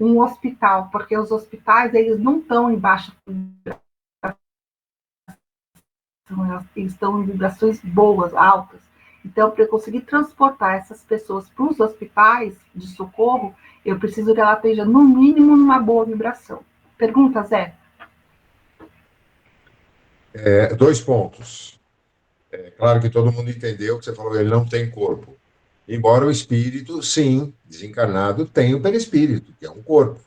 hospital, porque os hospitais, eles não estão em baixa vibração, eles estão em vibrações boas, altas. Então, para eu conseguir transportar essas pessoas para os hospitais de socorro, eu preciso que ela esteja, no mínimo, numa boa vibração. Pergunta, Zé? 2 pontos. Claro que todo mundo entendeu que você falou, ele não tem corpo. Embora o espírito, sim, desencarnado, tenha o perispírito, que é um corpo.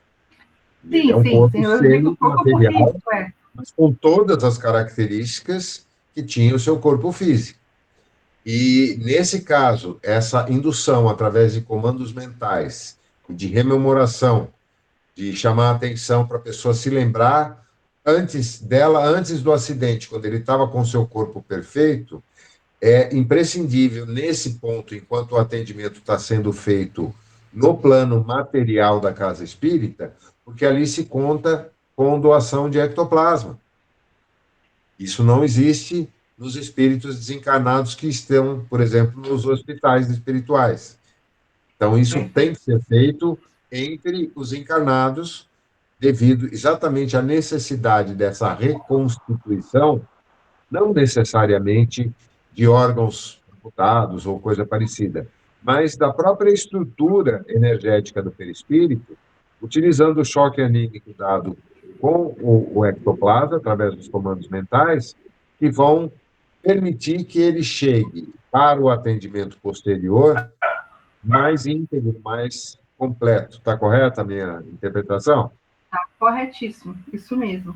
Sim, ele é um corpo eu digo corpo semi-material, físico, mas com todas as características que tinha o seu corpo físico. E, nesse caso, essa indução através de comandos mentais, de rememoração, de chamar a atenção para a pessoa se lembrar antes do acidente, quando ele estava com seu corpo perfeito, é imprescindível nesse ponto, enquanto o atendimento está sendo feito no plano material da casa espírita, porque ali se conta com doação de ectoplasma. Isso não existe nos espíritos desencarnados que estão, por exemplo, nos hospitais espirituais. Então, isso tem que ser feito entre os encarnados, devido exatamente à necessidade dessa reconstituição, não necessariamente de órgãos amputados ou coisa parecida, mas da própria estrutura energética do perispírito, utilizando o choque anímico dado com o ectoplasma, através dos comandos mentais, que vão permitir que ele chegue para o atendimento posterior mais íntegro, mais completo. Está correta a minha interpretação? Tá corretíssimo, isso mesmo.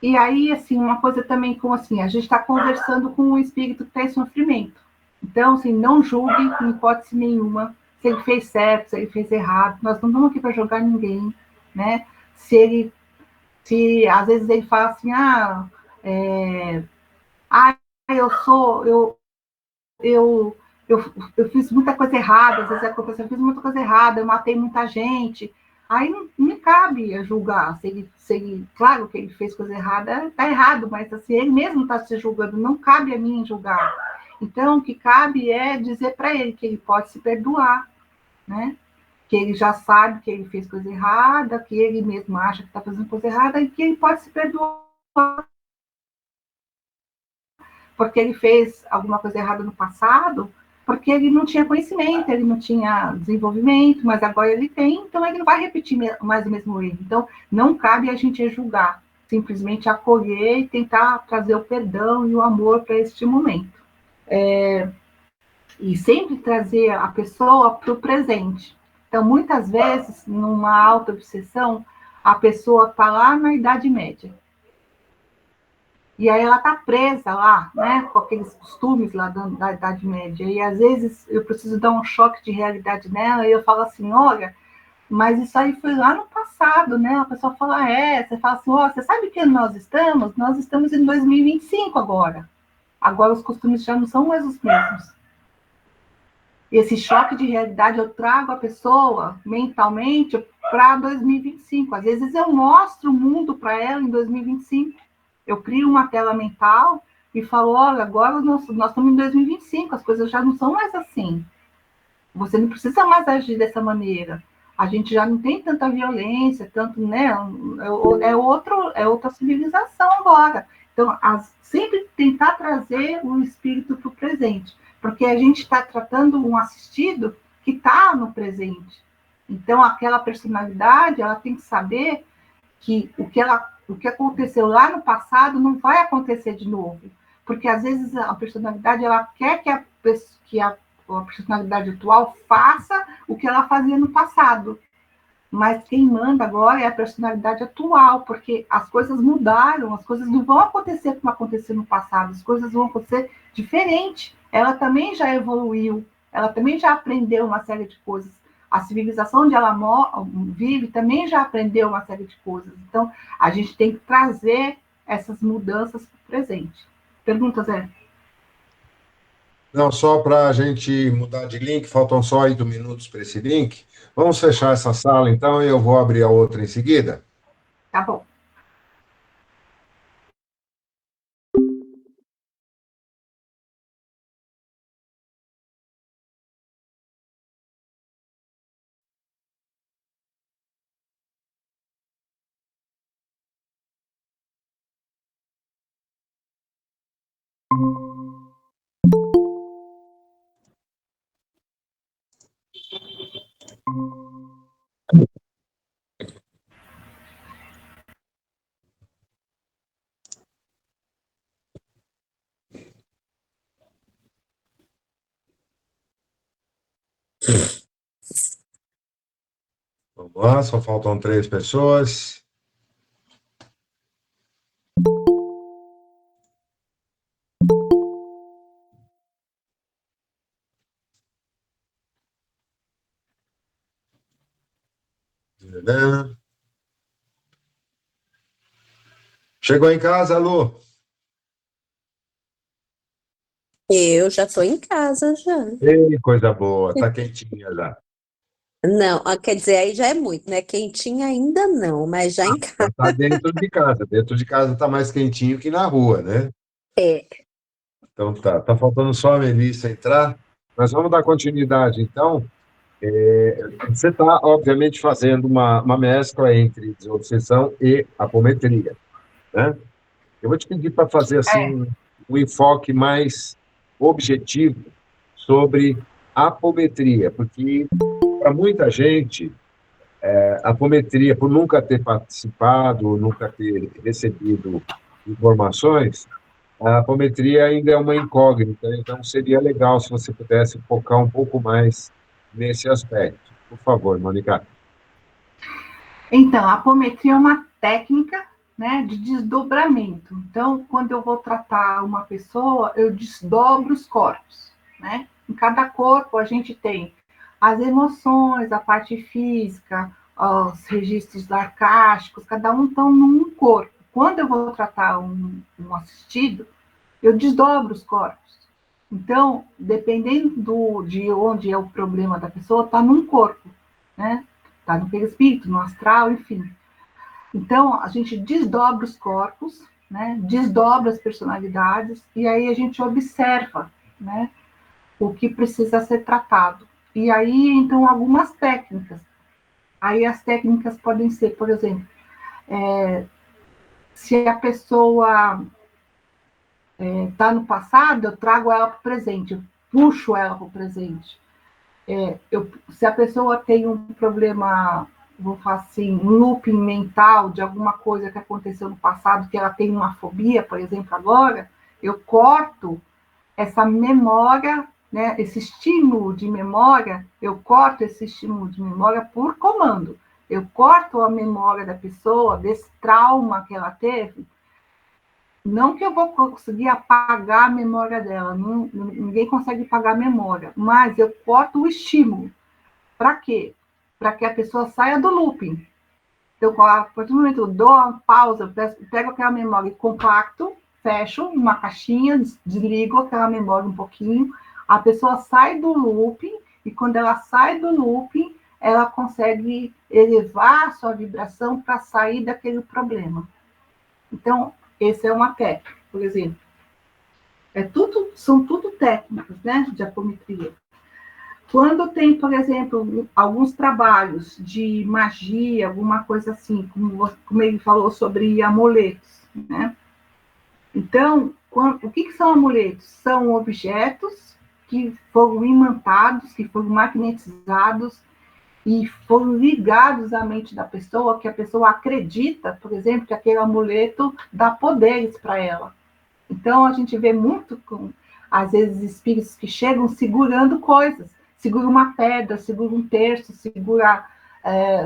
E aí, assim, uma coisa também como assim, a gente está conversando com um espírito que está em sofrimento. Então, assim, não julgue em hipótese nenhuma se ele fez certo, se ele fez errado. Nós não estamos aqui para julgar ninguém, né? Se às vezes ele fala assim, eu fiz muita coisa errada, às vezes acontece, eu fiz muita coisa errada, eu matei muita gente. Aí não me cabe julgar. Se ele, claro que ele fez coisa errada, está errado, mas assim, ele mesmo está se julgando, não cabe a mim julgar. Então, o que cabe é dizer para ele que ele pode se perdoar, né? Que ele já sabe que ele fez coisa errada, que ele mesmo acha que está fazendo coisa errada e que ele pode se perdoar porque ele fez alguma coisa errada no passado, porque ele não tinha conhecimento, ele não tinha desenvolvimento, mas agora ele tem, então ele não vai repetir mais o mesmo erro. Então, não cabe a gente julgar, simplesmente acolher e tentar trazer o perdão e o amor para este momento. E sempre trazer a pessoa para o presente. Então, muitas vezes, numa auto-obsessão, a pessoa está lá na Idade Média. E aí ela está presa lá, né, com aqueles costumes lá da Idade Média. E às vezes eu preciso dar um choque de realidade nela e eu falo assim, olha, mas isso aí foi lá no passado, né? A pessoa fala, você fala assim, você sabe que nós estamos? Nós estamos em 2025 agora. Agora os costumes já não são mais os mesmos. Esse choque de realidade eu trago a pessoa mentalmente para 2025. Às vezes eu mostro o mundo para ela em 2025. Eu crio uma tela mental e falo, olha, agora nós estamos em 2025, as coisas já não são mais assim. Você não precisa mais agir dessa maneira. A gente já não tem tanta violência, tanto, né? É outra civilização agora. Então, sempre tentar trazer o espírito para o presente, porque a gente está tratando um assistido que está no presente. Então, aquela personalidade, ela tem que saber que o que aconteceu lá no passado não vai acontecer de novo. Porque, às vezes, a personalidade ela quer que a personalidade atual faça o que ela fazia no passado. Mas quem manda agora é a personalidade atual, porque as coisas mudaram, as coisas não vão acontecer como aconteceu no passado, as coisas vão acontecer diferente. Ela também já evoluiu, ela também já aprendeu uma série de coisas. A civilização onde ela vive também já aprendeu uma série de coisas. Então, a gente tem que trazer essas mudanças para o presente. Pergunta, Zé? Não, só para a gente mudar de link, faltam só 8 minutos para esse link. Vamos fechar essa sala, então, e eu vou abrir a outra em seguida. Tá bom. Vamos lá, só faltam 3 pessoas. Chegou em casa, Lu? Eu já estou em casa já. Ei, coisa boa, tá quentinha já. Não, quer dizer, aí já é muito, né? Quentinha ainda não, mas já em casa. Tá dentro de casa. Dentro de casa tá mais quentinho que na rua, né? É. Então tá faltando só a Melissa entrar. Mas vamos dar continuidade, então. Você está, obviamente, fazendo uma mescla entre desobsessão e apometria, né? Eu vou te pedir para fazer assim um enfoque mais objetivo sobre apometria, porque para muita gente a apometria, por nunca ter participado, nunca ter recebido informações, a apometria ainda é uma incógnita, então seria legal se você pudesse focar um pouco mais nesse aspecto. Por favor, Mônica. Então, a apometria é uma técnica, né, de desdobramento. Então, quando eu vou tratar uma pessoa, eu desdobro os corpos, né? Em cada corpo a gente tem as emoções, a parte física, os registros arcásticos, cada um estão num corpo. Quando eu vou tratar um assistido, eu desdobro os corpos. Então, dependendo de onde é o problema da pessoa, está num corpo, né? Está no perispírito, no astral, enfim. Então, a gente desdobra os corpos, né? Desdobra as personalidades, e aí a gente observa, né, o que precisa ser tratado. E aí, então, algumas técnicas. Aí as técnicas podem ser, por exemplo, se a pessoa está no passado, eu trago ela para o presente, eu puxo ela para o presente. Se a pessoa tem um problema, vou falar assim, um looping mental de alguma coisa que aconteceu no passado, que ela tem uma fobia, por exemplo, agora, eu corto essa memória, né, esse estímulo de memória, eu corto esse estímulo de memória por comando. Eu corto a memória da pessoa, desse trauma que ela teve. Não que eu vou conseguir apagar a memória dela, ninguém consegue apagar a memória, mas eu corto o estímulo. Para quê? Para que a pessoa saia do looping. Então, a partir do momento que eu dou uma pausa, pego aquela memória e compacto, fecho uma caixinha, desligo aquela memória um pouquinho, a pessoa sai do looping, e quando ela sai do looping, ela consegue elevar a sua vibração para sair daquele problema. Então, essa é uma técnica, por exemplo. São tudo técnicas, né, de apometria. Quando tem, por exemplo, alguns trabalhos de magia, alguma coisa assim, como ele falou sobre amuletos, né? Então, o que são amuletos? São objetos que foram imantados, que foram magnetizados e foram ligados à mente da pessoa, que a pessoa acredita, por exemplo, que aquele amuleto dá poderes para ela. Então, a gente vê muito às vezes espíritos que chegam segurando coisas, segura uma pedra, segura um terço, segura,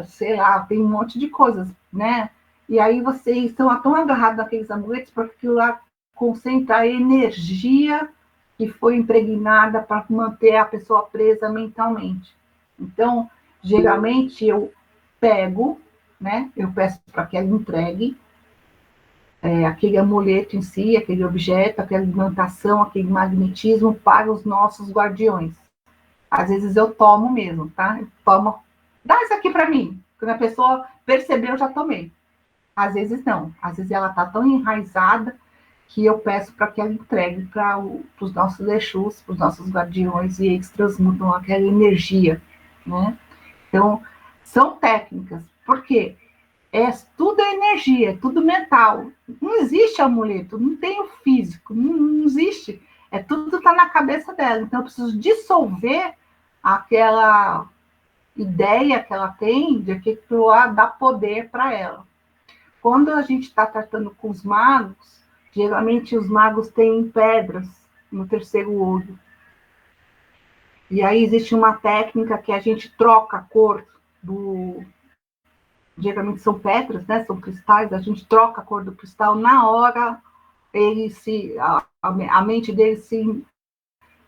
sei lá, tem um monte de coisas, né? E aí vocês estão tão agarrados naqueles amuletos porque aquilo lá concentra a energia que foi impregnada para manter a pessoa presa mentalmente. Então, geralmente eu pego, né? Eu peço para que ela entregue aquele amuleto em si, aquele objeto, aquela alimentação, aquele magnetismo para os nossos guardiões. Às vezes eu tomo mesmo, tá? Eu tomo, dá isso aqui para mim. Quando a pessoa percebeu, eu já tomei. Às vezes não. Às vezes ela está tão enraizada que eu peço para que ela entregue para os nossos Exus, para os nossos guardiões, e eles transmutam aquela energia, né? Então, são técnicas. Por quê? Tudo é energia, é tudo mental. Não existe amuleto, não tem o físico, não existe. Tudo está na cabeça dela. Então, eu preciso dissolver aquela ideia que ela tem de que aquilo lá dá poder para ela. Quando a gente está tratando com os magos, geralmente os magos têm pedras no terceiro olho. E aí existe uma técnica que a gente troca a cor do... Geralmente são pedras, né? São cristais, a gente troca a cor do cristal, na hora a mente dele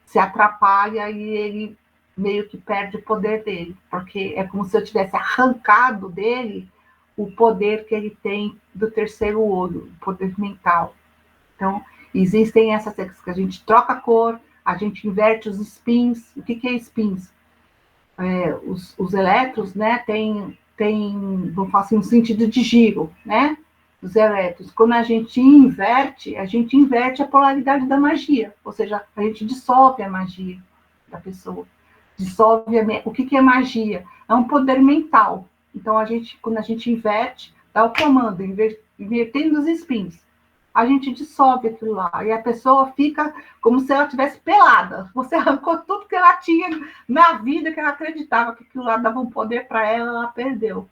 se atrapalha e ele meio que perde o poder dele, porque é como se eu tivesse arrancado dele o poder que ele tem do terceiro olho, o poder mental. Então, existem essas técnicas que a gente troca a cor, a gente inverte os spins. O que é spins? Os elétrons, né, tem, vamos falar assim, um sentido de giro, né, dos elétrons. Quando a gente inverte a polaridade da magia, ou seja, a gente dissolve a magia da pessoa. Dissolve o que é magia? É um poder mental. Então, quando a gente inverte, dá o comando, invertendo os spins, a gente dissolve aquilo lá, e a pessoa fica como se ela estivesse pelada. Você arrancou tudo que ela tinha na vida, que ela acreditava que aquilo lá dava um poder para ela, ela perdeu.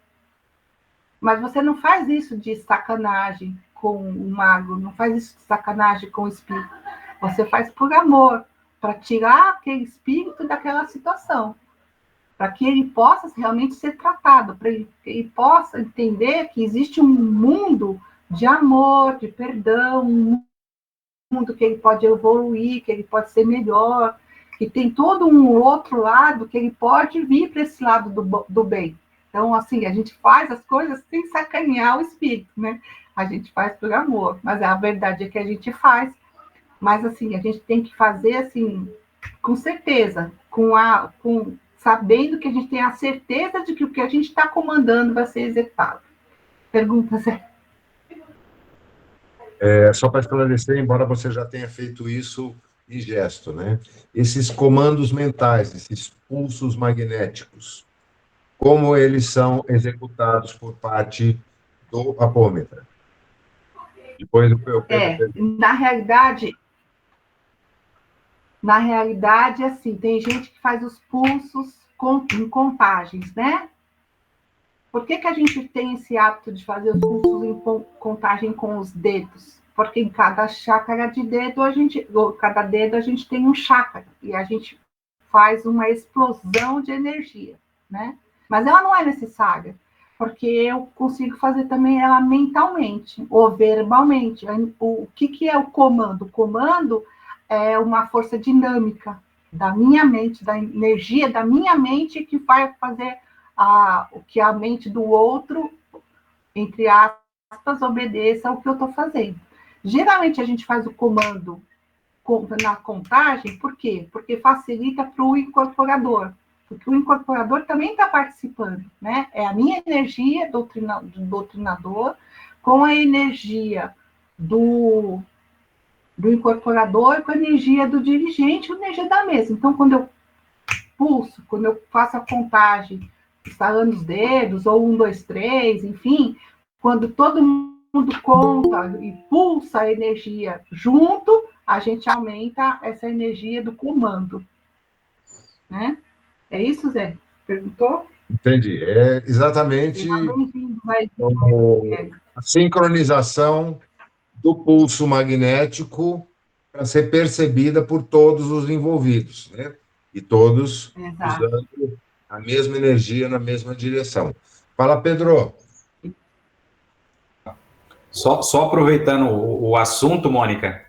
Mas você não faz isso de sacanagem com o mago, não faz isso de sacanagem com o espírito. Você faz por amor, para tirar aquele espírito daquela situação, para que ele possa realmente ser tratado, para que ele possa entender que existe um mundo de amor, de perdão, um mundo que ele pode evoluir, que ele pode ser melhor, que tem todo um outro lado que ele pode vir para esse lado do bem. Então, assim, a gente faz as coisas sem sacanear o espírito, né? A gente faz por amor, mas a verdade é que a gente faz, mas, assim, a gente tem que fazer, assim, com certeza, sabendo que a gente tem a certeza de que o que a gente está comandando vai ser executado. Pergunta, Zé? Só para esclarecer, embora você já tenha feito isso em gesto, né? Esses comandos mentais, esses pulsos magnéticos, como eles são executados por parte do apômetra? Depois eu pego. Na realidade, assim, tem gente que faz os pulsos em contagens, né? Por que a gente tem esse hábito de fazer os pulsos em contagem com os dedos? Porque em cada chácara de dedo, cada dedo a gente tem um chácara, e a gente faz uma explosão de energia, né? Mas ela não é necessária, porque eu consigo fazer também ela mentalmente, ou verbalmente. O que é o comando? O comando é uma força dinâmica da minha mente, da energia da minha mente, que vai fazer o que a mente do outro, entre aspas, obedeça ao que eu estou fazendo. Geralmente a gente faz o comando na contagem, por quê? Porque facilita para o incorporador, porque o incorporador também está participando, né? É a minha energia do doutrinador com a energia do incorporador, com a energia do dirigente, a energia da mesa. Então, quando eu pulso, quando eu faço a contagem, instalando os dedos, ou 1, 2, 3, enfim, quando todo mundo conta e pulsa a energia junto, a gente aumenta essa energia do comando, né? É isso, Zé? Perguntou? Entendi. É exatamente a sincronização do pulso magnético para ser percebida por todos os envolvidos, né? E todos usando a mesma energia na mesma direção. Fala, Pedro. Só aproveitando o assunto, Mônica,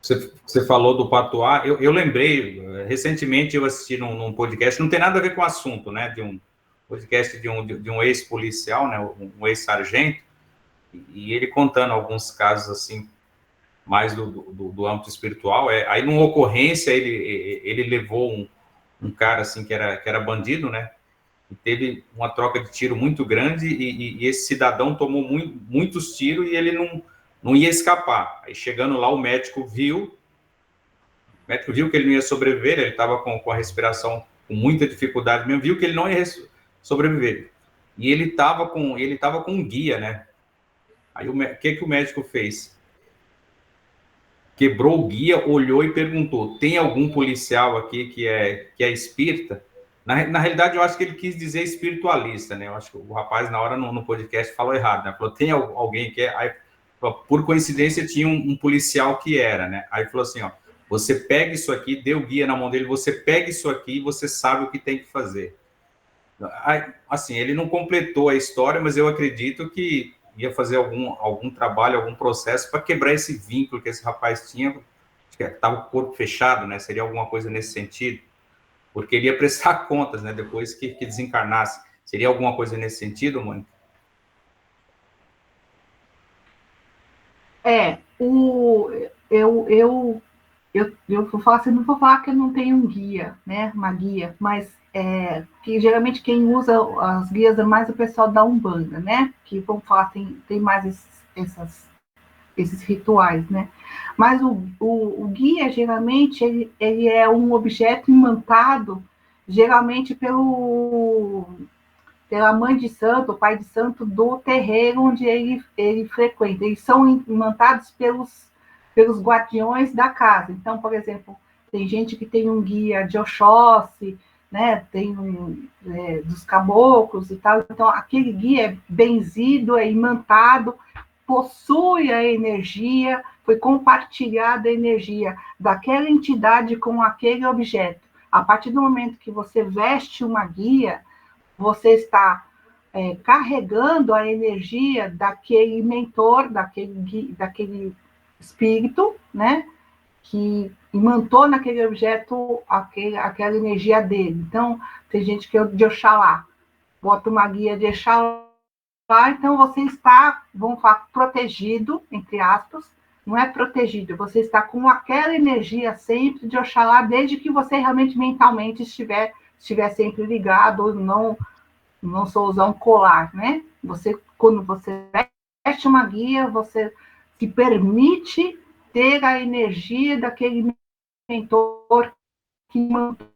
você falou do patuá, eu lembrei, recentemente eu assisti num podcast, não tem nada a ver com o assunto, né, de um podcast de um ex-policial, né, um ex-sargento, e ele contando alguns casos, assim, mais do âmbito espiritual, aí numa ocorrência ele levou um cara, assim, que era bandido, né, e teve uma troca de tiro muito grande e esse cidadão tomou muitos tiros e ele não ia escapar. Aí chegando lá, o médico viu que ele não ia sobreviver, ele estava com a respiração com muita dificuldade mesmo, viu que ele não ia sobreviver. E ele estava com um guia, né? Aí o que o médico fez? Quebrou o guia, olhou e perguntou: tem algum policial aqui que é espírita? Na realidade, eu acho que ele quis dizer espiritualista, né? Eu acho que o rapaz, na hora, no podcast, falou errado, né? Falou: tem alguém que é... Aí, por coincidência, tinha um policial que era, né? Aí falou assim, ó, você pega isso aqui, deu o guia na mão dele, você pega isso aqui e você sabe o que tem que fazer. Aí, assim, ele não completou a história, mas eu acredito que ia fazer algum trabalho, algum processo para quebrar esse vínculo que esse rapaz tinha, que estava com o corpo fechado, né? Seria alguma coisa nesse sentido, porque ele ia prestar contas, né? Depois que desencarnasse. Seria alguma coisa nesse sentido, Mônica? Eu vou falar assim, não vou falar que eu não tenho um guia, né? Uma guia, mas que geralmente quem usa as guias é mais o pessoal da Umbanda, né? Que vamos falar, tem mais esses rituais, né? Mas o guia, geralmente, ele é um objeto imantado, geralmente pela mãe de santo, o pai de santo do terreiro onde ele frequenta. Eles são imantados pelos guardiões da casa. Então, por exemplo, tem gente que tem um guia de Oxóssi, né? Tem dos caboclos e tal. Então, aquele guia é benzido, é imantado, possui a energia, foi compartilhada a energia daquela entidade com aquele objeto. A partir do momento que você veste uma guia, você está carregando a energia daquele mentor, daquele espírito, né, que imantou naquele objeto aquela energia dele. Então, tem gente que é de Oxalá, bota uma guia de Oxalá, então você está, vamos falar, protegido, entre aspas, não é protegido, você está com aquela energia sempre de Oxalá, desde que você realmente mentalmente estiver sempre ligado, não só usar um colar, né? Quando você veste uma guia, você se permite ter a energia daquele mentor que mandou,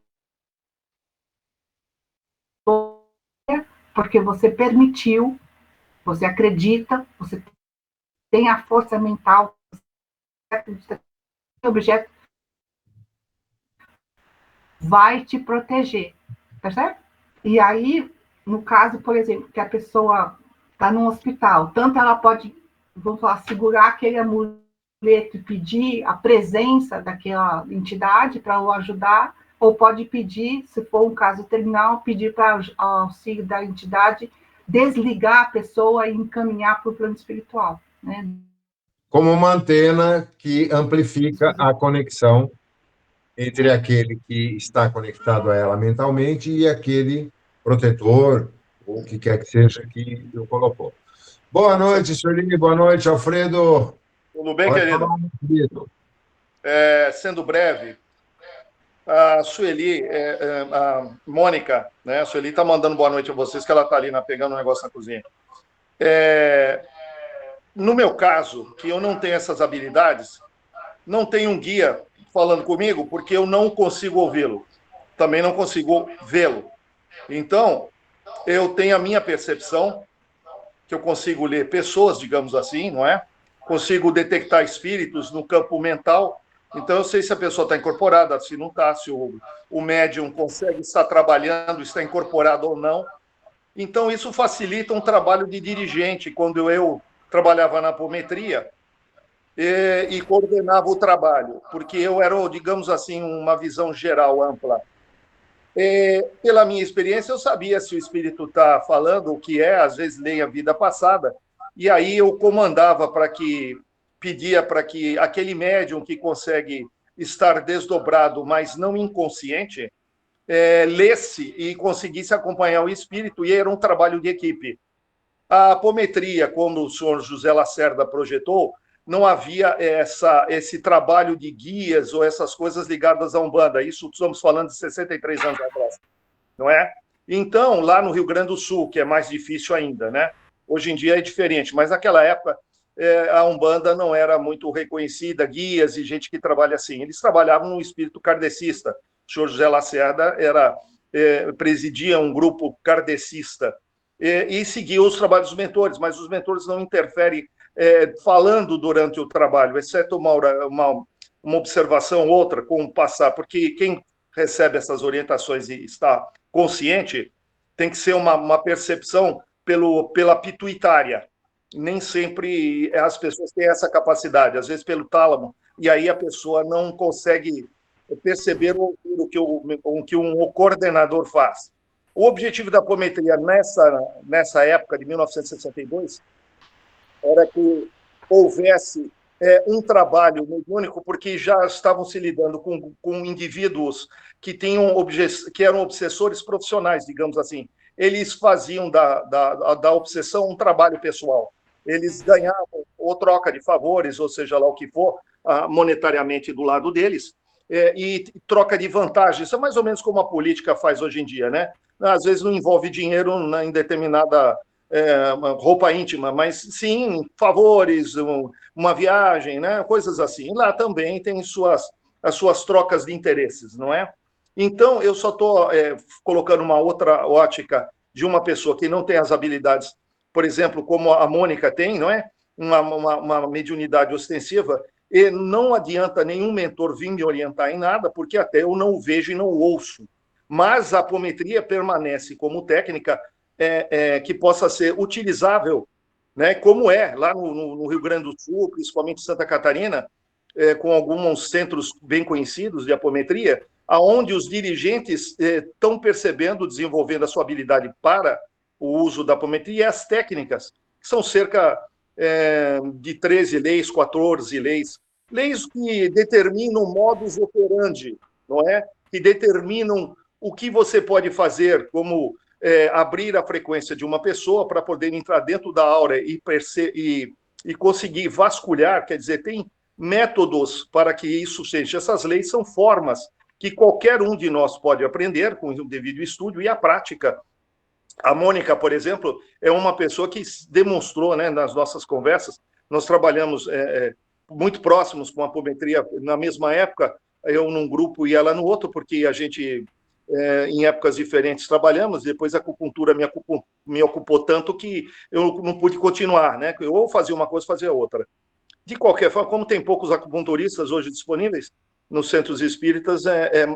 porque você permitiu, você acredita, você tem a força mental, você acredita que o objeto vai te proteger, tá certo? E aí, no caso, por exemplo, que a pessoa está num hospital, tanto ela pode, vamos falar, segurar aquele amuleto e pedir a presença daquela entidade para o ajudar, ou pode pedir, se for um caso terminal, pedir para o auxílio da entidade desligar a pessoa e encaminhar para o plano espiritual, né? Como uma antena que amplifica a conexão entre aquele que está conectado a ela mentalmente e aquele protetor, ou o que quer que seja que eu colocou. Boa noite, Sueli. Boa noite, Alfredo. Tudo bem, querido? Querido. Sendo breve, a Sueli, a Mônica, né? A Sueli está mandando boa noite a vocês, que ela está ali pegando um negócio na cozinha. No meu caso, que eu não tenho essas habilidades, não tenho um guia falando comigo, porque eu não consigo ouvi-lo. Também não consigo vê-lo. Então, eu tenho a minha percepção, que eu consigo ler pessoas, digamos assim, não é? Consigo detectar espíritos no campo mental. Então, eu sei se a pessoa está incorporada, se não está, se o médium consegue estar trabalhando, está incorporado ou não. Então, isso facilita um trabalho de dirigente. Quando eu trabalhava na apometria, e coordenava o trabalho, porque eu era, digamos assim, uma visão geral, ampla. Pela minha experiência, eu sabia se o espírito está falando o que é, às vezes leia a vida passada, e aí eu comandava pedia para que aquele médium que consegue estar desdobrado, mas não inconsciente, lesse e conseguisse acompanhar o espírito, e era um trabalho de equipe. A apometria, como o senhor José Lacerda projetou, não havia esse trabalho de guias ou essas coisas ligadas à Umbanda. Isso estamos falando de 63 anos atrás, não é? Então, lá no Rio Grande do Sul, que é mais difícil ainda, né? Hoje em dia é diferente, mas naquela época a Umbanda não era muito reconhecida, guias e gente que trabalha assim. Eles trabalhavam no espírito kardecista. O senhor José Lacerda presidia um grupo kardecista e seguia os trabalhos dos mentores, mas os mentores não interferem falando durante o trabalho, exceto uma observação outra, como passar, porque quem recebe essas orientações e está consciente tem que ser uma percepção pela pituitária. Nem sempre as pessoas têm essa capacidade, às vezes pelo tálamo, e aí a pessoa não consegue perceber o que um coordenador faz. O objetivo da apometria nessa época de 1962 era que houvesse um trabalho mediúnico, porque já estavam se lidando com indivíduos que eram obsessores profissionais, digamos assim. Eles faziam da obsessão um trabalho pessoal. Eles ganhavam ou troca de favores, ou seja lá o que for, monetariamente do lado deles, e troca de vantagens. Isso é mais ou menos como a política faz hoje em dia, né? Às vezes não envolve dinheiro em determinada roupa íntima, mas sim favores, uma viagem, né? Coisas assim. Lá também tem as suas trocas de interesses, não é? Então, eu só estou colocando uma outra ótica de uma pessoa que não tem as habilidades, por exemplo, como a Mônica tem, não é? Uma mediunidade ostensiva, e não adianta nenhum mentor vir me orientar em nada, porque até eu não o vejo e não o ouço. Mas a apometria permanece como técnica que possa ser utilizável, né, como lá no Rio Grande do Sul, principalmente Santa Catarina, com alguns centros bem conhecidos de apometria, aonde os dirigentes estão percebendo, desenvolvendo a sua habilidade para o uso da apometria e as técnicas, que são cerca de 13 leis, 14 leis que determinam modus operandi, não é? Que determinam o que você pode fazer, como abrir a frequência de uma pessoa para poder entrar dentro da aura e conseguir vasculhar, quer dizer, tem métodos para que isso seja. Essas leis são formas que qualquer um de nós pode aprender com o devido estudo e a prática. A Mônica, por exemplo, é uma pessoa que demonstrou, né, nas nossas conversas, nós trabalhamos muito próximos com a apometria na mesma época, eu num grupo e ela no outro, porque a gente, em épocas diferentes, trabalhamos, depois a acupuntura me ocupou tanto que eu não pude continuar, né? Eu ou fazia uma coisa, fazia outra. De qualquer forma, como tem poucos acupunturistas hoje disponíveis nos centros espíritas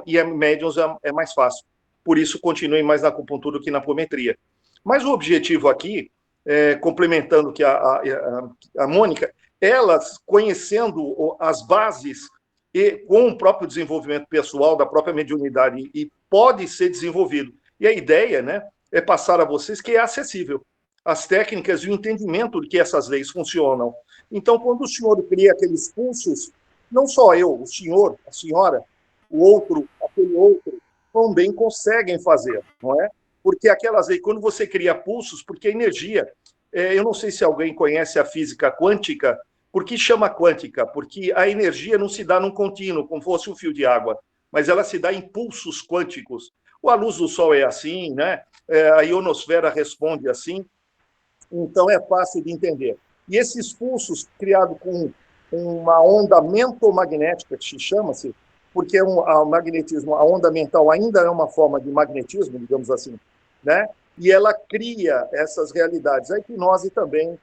e médiuns é mais fácil. Por isso, continuem mais na acupuntura do que na apometria. Mas o objetivo aqui, complementando que a Mônica, elas conhecendo as bases e com o próprio desenvolvimento pessoal da própria mediunidade, e pode ser desenvolvido. E a ideia, né, é passar a vocês que é acessível as técnicas e o entendimento de que essas leis funcionam. Então, quando o senhor cria aqueles pulsos, não só eu, o senhor, a senhora, o outro, aquele outro, também conseguem fazer, não é? Porque aquelas leis, quando você cria pulsos, porque a energia, eu não sei se alguém conhece a física quântica. Por que chama quântica? Porque a energia não se dá num contínuo, como fosse um fio de água, mas ela se dá em pulsos quânticos. A luz do Sol é assim, né? A ionosfera responde assim. Então, é fácil de entender. E esses pulsos, criados com uma onda mentomagnética, que chama-se, porque o magnetismo, a onda mental ainda é uma forma de magnetismo, digamos assim, né? E ela cria essas realidades. A hipnose também,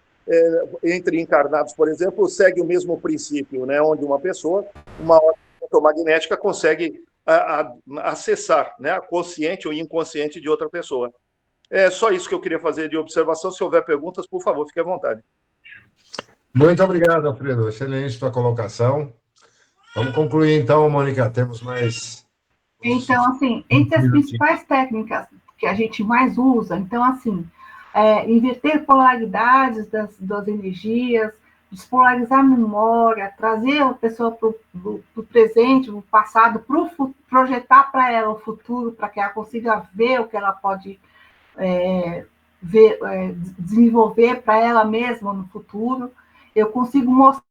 entre encarnados, por exemplo, segue o mesmo princípio, né? Onde uma pessoa, uma onda mentomagnética, consegue acessar, né? A consciente ou inconsciente de outra pessoa. É só isso que eu queria fazer de observação. Se houver perguntas, por favor, fique à vontade. Muito obrigado, Alfredo. Excelente tua colocação. Vamos concluir, então, Mônica. Temos mais... Então, assim, entre as principais técnicas que a gente mais usa, então, assim, inverter polaridades das energias, despolarizar a memória, trazer a pessoa para o presente, para o passado, projetar para ela o futuro, para que ela consiga ver o que ela pode desenvolver para ela mesma no futuro. Eu consigo mostrar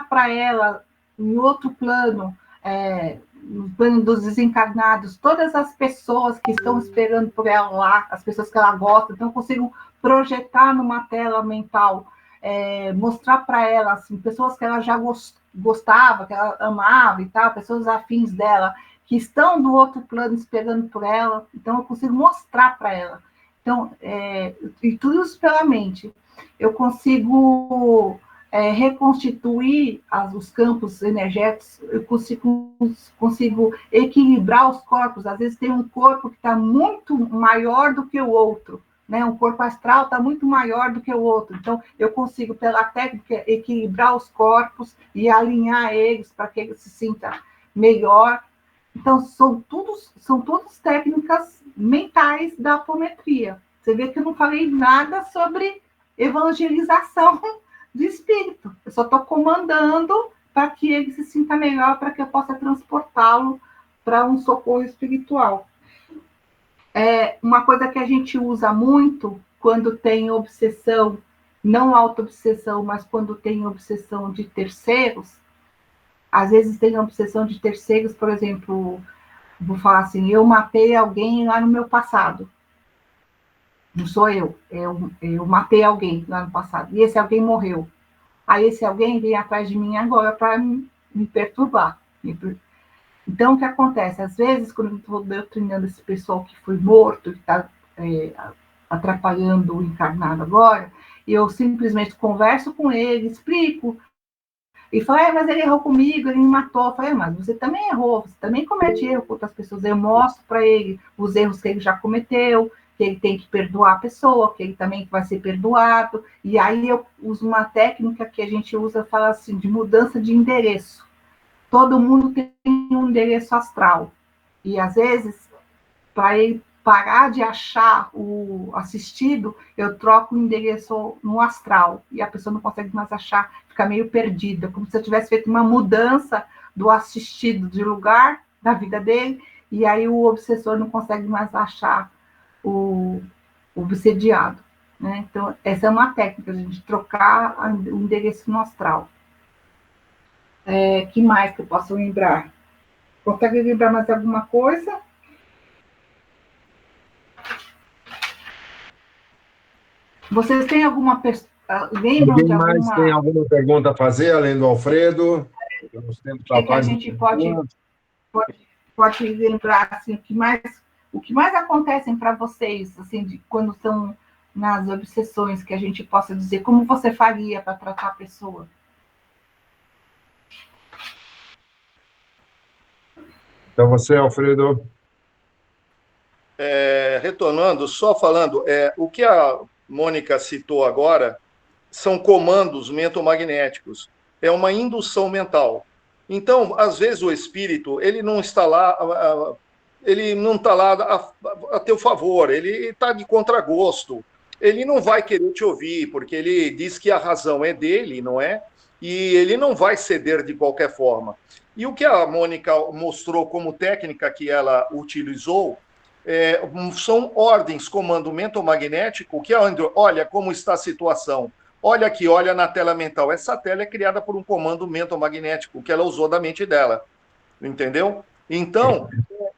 para ela, em outro plano, no plano dos desencarnados, todas as pessoas que estão esperando por ela lá, as pessoas que ela gosta, então eu consigo projetar numa tela mental, mostrar para ela, assim, pessoas que ela já gostava, que ela amava e tal, pessoas afins dela, que estão do outro plano esperando por ela, então eu consigo mostrar para ela. Então, e tudo isso pela mente. Eu consigo reconstituir os campos energéticos, eu consigo equilibrar os corpos. Às vezes tem um corpo que está muito maior do que o outro, né? Um corpo astral está muito maior do que o outro. Então, eu consigo, pela técnica, equilibrar os corpos e alinhar eles para que ele se sinta melhor. Então, são todas técnicas mentais da apometria. Você vê que eu não falei nada sobre evangelização do espírito. Eu só estou comandando para que ele se sinta melhor, para que eu possa transportá-lo para um socorro espiritual. Uma coisa que a gente usa muito quando tem obsessão, não auto-obsessão, mas quando tem obsessão de terceiros, às vezes tem obsessão de terceiros, por exemplo, vou falar assim, eu matei alguém lá no meu passado. Não sou eu matei alguém lá no passado, e esse alguém morreu. Aí esse alguém vem atrás de mim agora para me perturbar. Então, o que acontece? Às vezes, quando eu estou doutrinando esse pessoal que foi morto, que está atrapalhando o encarnado agora, eu simplesmente converso com ele, explico, e falo, mas ele errou comigo, ele me matou. Eu falei, mas você também errou, você também comete erro com outras pessoas. Eu mostro para ele os erros que ele já cometeu, que ele tem que perdoar a pessoa, que ele também vai ser perdoado. E aí eu uso uma técnica que a gente usa, fala assim, de mudança de endereço. Todo mundo tem um endereço astral. E às vezes, para ele parar de achar o assistido, eu troco o endereço no astral. E a pessoa não consegue mais achar, fica meio perdida, como se eu tivesse feito uma mudança do assistido de lugar da vida dele, e aí o obsessor não consegue mais achar o obsediado. Né? Então, essa é uma técnica, a gente trocar o endereço no astral. Que mais que eu posso lembrar? Consegue lembrar mais alguma coisa? Vocês têm alguma... Lembram de alguma... mais tem alguma pergunta a fazer, além do Alfredo? Que a gente pode lembrar, assim, o que mais acontecem para vocês, assim, quando estão nas obsessões, que a gente possa dizer, como você faria para tratar a pessoa? Então, você, Alfredo. Retornando, só falando, o que a Mônica citou agora são comandos mentomagnéticos, é uma indução mental. Então, às vezes o espírito, ele não está lá a teu favor, ele está de contragosto, ele não vai querer te ouvir, porque ele diz que a razão é dele, não é? E ele não vai ceder de qualquer forma. E o que a Mônica mostrou como técnica que ela utilizou são ordens, comando mentomagnético, que é onde, olha como está a situação, olha aqui, olha na tela mental. Essa tela é criada por um comando mentomagnético que ela usou da mente dela, entendeu? Então,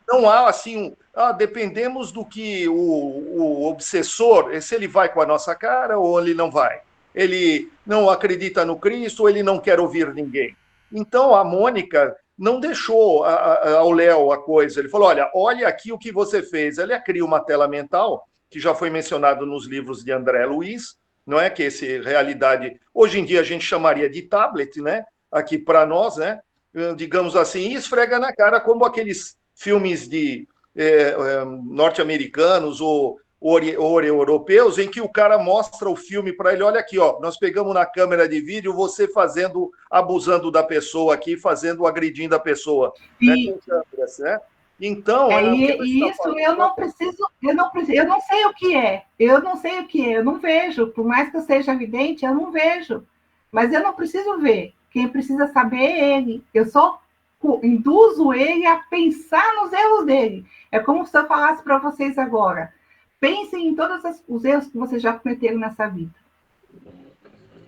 não há assim, dependemos do que o obsessor, se ele vai com a nossa cara ou ele não vai. Ele não acredita no Cristo ou ele não quer ouvir ninguém. Então, a Mônica não deixou ao Léo a coisa. Ele falou, olha aqui o que você fez. Ela cria uma tela mental, que já foi mencionado nos livros de André Luiz, não é? Que esse realidade, hoje em dia a gente chamaria de tablet, né? Aqui para nós, né? Digamos assim, e esfrega na cara como aqueles filmes de norte-americanos ou europeus, em que o cara mostra o filme para ele, olha aqui, ó, nós pegamos na câmera de vídeo você abusando da pessoa aqui, agredindo a pessoa, né, com câmeras, né? Então, isso eu não preciso, eu não sei o que é, eu não vejo, por mais que eu seja evidente, eu não vejo, mas eu não preciso ver, quem precisa saber é ele, eu só induzo ele a pensar nos erros dele, é como se eu falasse para vocês agora, pensem em todos os erros que vocês já cometeram nessa vida.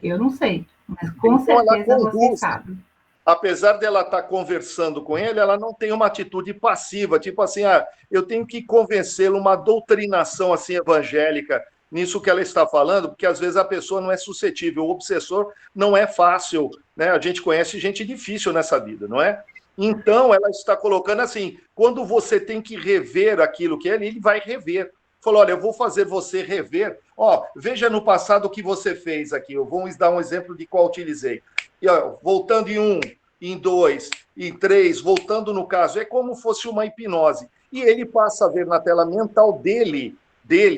Eu não sei, mas com certeza vocês sabem. Apesar dela estar conversando com ele, ela não tem uma atitude passiva, tipo assim, eu tenho que convencê-lo, uma doutrinação assim evangélica nisso que ela está falando, porque às vezes a pessoa não é suscetível, o obsessor não é fácil, né? A gente conhece gente difícil nessa vida, não é? Então, ela está colocando assim, quando você tem que rever aquilo que ele vai rever. Falou, olha, eu vou fazer você rever. Ó, veja no passado o que você fez aqui. Eu vou dar um exemplo de qual utilizei. E, ó, voltando em 1, em 2, em 3, voltando no caso, é como fosse uma hipnose. E ele passa a ver na tela mental dele,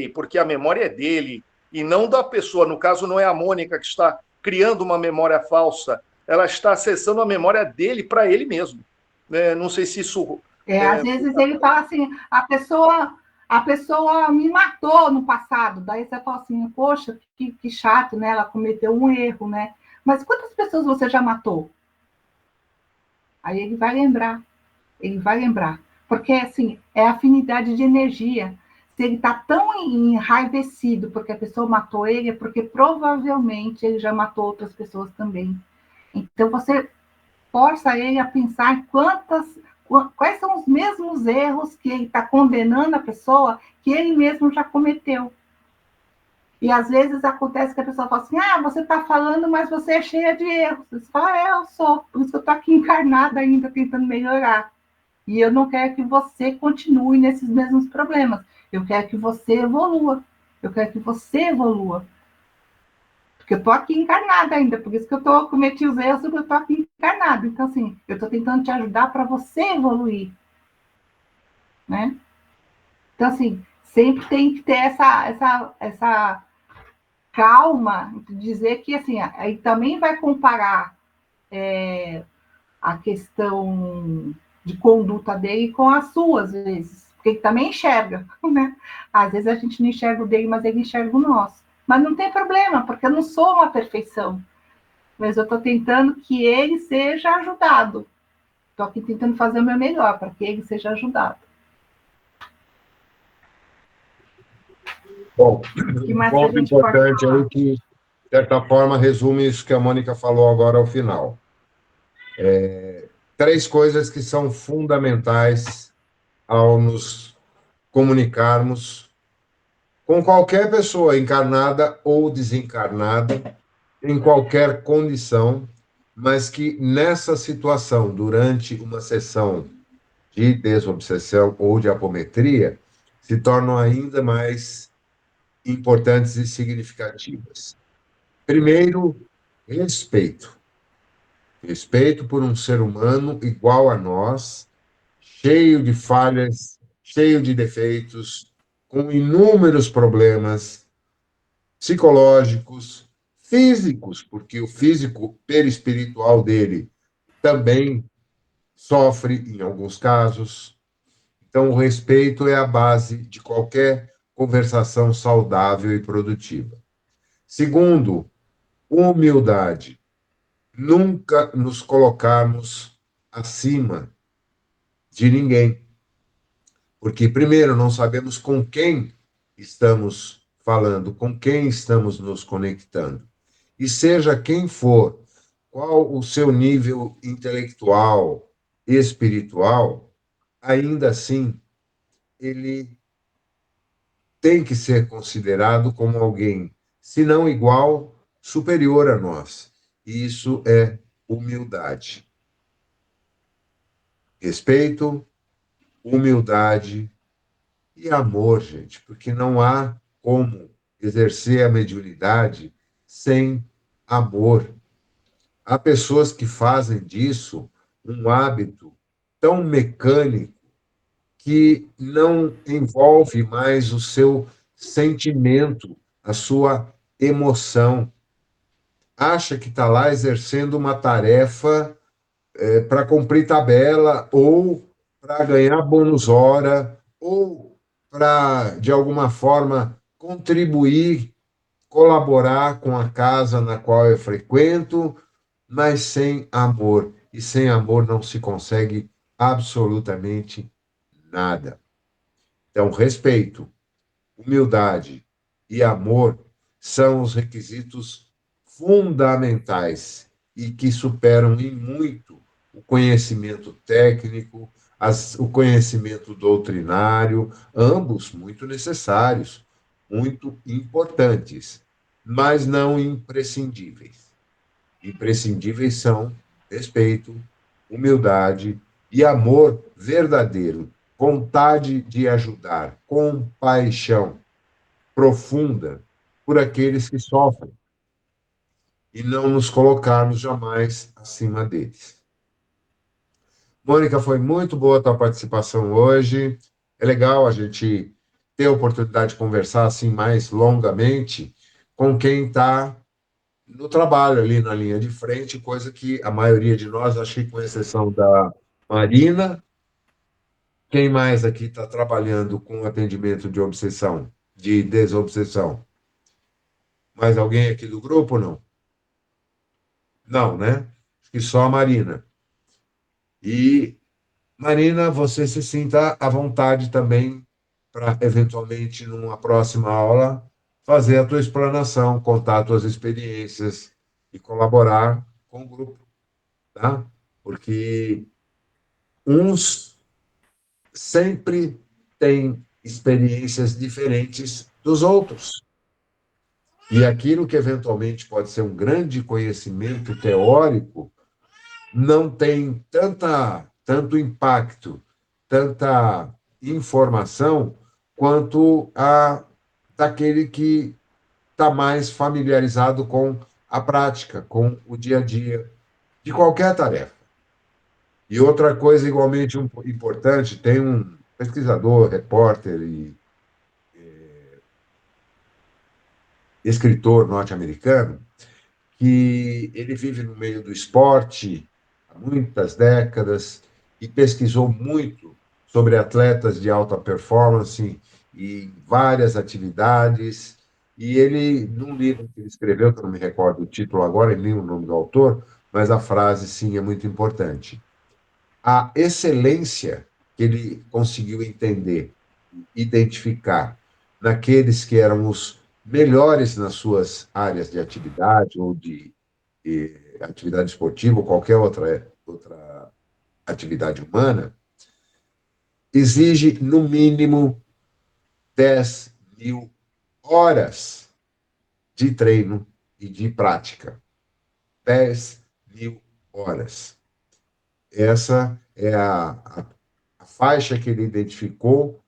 porque a memória é dele, e não da pessoa. No caso, não é a Mônica que está criando uma memória falsa. Ela está acessando a memória dele para ele mesmo. Não sei se isso... Às vezes ele fala assim, a pessoa me matou no passado. Daí você fala assim, poxa, que chato, né? Ela cometeu um erro, né? Mas quantas pessoas você já matou? Aí ele vai lembrar. Porque, assim, é afinidade de energia. Se ele está tão enraivecido porque a pessoa matou ele, é porque provavelmente ele já matou outras pessoas também. Então, você força ele a pensar quais são os mesmos erros que ele está condenando a pessoa que ele mesmo já cometeu. E às vezes acontece que a pessoa fala assim, você está falando, mas você é cheia de erros. Você fala, eu sou, por isso que eu estou aqui encarnada ainda, tentando melhorar. E eu não quero que você continue nesses mesmos problemas. Eu quero que você evolua. Porque eu estou aqui encarnada ainda, por isso que eu cometi os erros, porque eu estou aqui encarnada. Então, assim, eu estou tentando te ajudar para você evoluir. Né? Então, assim, sempre tem que ter essa calma de dizer que, assim, aí também vai comparar a questão de conduta dele com as suas, às vezes, porque ele também enxerga, né? Às vezes a gente não enxerga o dele, mas ele enxerga o nosso. Mas não tem problema, porque eu não sou uma perfeição. Mas eu estou tentando que ele seja ajudado. Estou aqui tentando fazer o meu melhor para que ele seja ajudado. Bom, um ponto importante aí que, de certa forma, resume isso que a Mônica falou agora ao final. 3 coisas que são fundamentais ao nos comunicarmos com qualquer pessoa, encarnada ou desencarnada, em qualquer condição, mas que nessa situação, durante uma sessão de desobsessão ou de apometria, se tornam ainda mais importantes e significativas. Primeiro, respeito. Respeito por um ser humano igual a nós, cheio de falhas, cheio de defeitos, com inúmeros problemas psicológicos, físicos, porque o físico perispiritual dele também sofre em alguns casos. Então, o respeito é a base de qualquer conversação saudável e produtiva. Segundo, humildade. Nunca nos colocarmos acima de ninguém. Porque, primeiro, não sabemos com quem estamos falando, com quem estamos nos conectando. E seja quem for, qual o seu nível intelectual, espiritual, ainda assim, ele tem que ser considerado como alguém, se não igual, superior a nós. E isso é humildade. Respeito, humildade e amor, gente, porque não há como exercer a mediunidade sem amor. Há pessoas que fazem disso um hábito tão mecânico que não envolve mais o seu sentimento, a sua emoção. Acha que está lá exercendo uma tarefa para cumprir tabela, ou para ganhar bônus hora, ou para, de alguma forma, contribuir, colaborar com a casa na qual eu frequento, mas sem amor. E sem amor não se consegue absolutamente nada. Então, respeito, humildade e amor são os requisitos fundamentais e que superam em muito o conhecimento técnico, o conhecimento doutrinário, ambos muito necessários, muito importantes, mas não imprescindíveis. Imprescindíveis são respeito, humildade e amor verdadeiro, vontade de ajudar, compaixão profunda por aqueles que sofrem e não nos colocarmos jamais acima deles. Mônica, foi muito boa a tua participação hoje. É legal a gente ter a oportunidade de conversar assim mais longamente com quem está no trabalho ali na linha de frente, coisa que a maioria de nós, acho que com exceção da Marina, quem mais aqui está trabalhando com atendimento de obsessão, de desobsessão? Mais alguém aqui do grupo, não? Não, né? Acho que só a Marina. E, Marina, você se sinta à vontade também para, eventualmente, numa próxima aula, fazer a tua explanação, contar as tuas experiências e colaborar com o grupo, tá? Porque uns sempre têm experiências diferentes dos outros. E aquilo que eventualmente pode ser um grande conhecimento teórico não tem tanto impacto, tanta informação quanto a daquele que está mais familiarizado com a prática, com o dia a dia de qualquer tarefa. E outra coisa igualmente importante, tem um pesquisador, repórter e escritor norte-americano que ele vive no meio do esporte há muitas décadas e pesquisou muito sobre atletas de alta performance e várias atividades. E ele, num livro que ele escreveu, que eu não me recordo o título agora, nem o nome do autor, mas a frase, sim, é muito importante. A excelência que ele conseguiu entender, identificar naqueles que eram os melhores nas suas áreas de atividade ou de atividade esportiva ou qualquer outra atividade humana, exige, no mínimo, 10.000 horas de treino e de prática. 10.000 horas. Essa é a faixa que ele identificou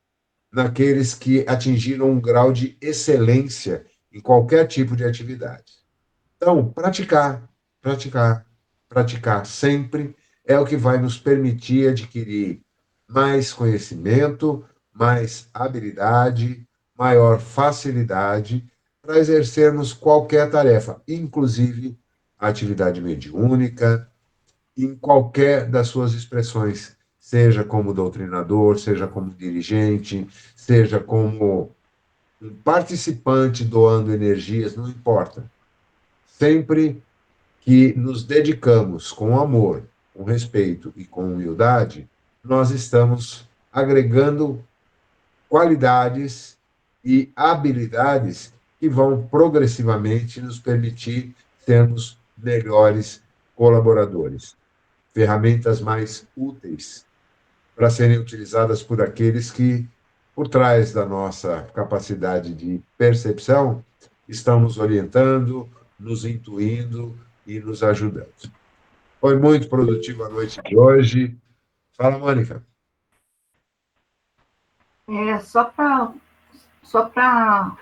naqueles que atingiram um grau de excelência em qualquer tipo de atividade. Então, praticar sempre é o que vai nos permitir adquirir mais conhecimento, mais habilidade, maior facilidade para exercermos qualquer tarefa, inclusive a atividade mediúnica, em qualquer das suas expressões, seja como doutrinador, seja como dirigente, seja como um participante doando energias, não importa. Sempre que nos dedicamos com amor, com respeito e com humildade, nós estamos agregando qualidades e habilidades que vão progressivamente nos permitir sermos melhores colaboradores, ferramentas mais úteis para serem utilizadas por aqueles que, por trás da nossa capacidade de percepção, estão nos orientando, nos intuindo e nos ajudando. Foi muito produtiva a noite de hoje. Fala, Mônica. Só para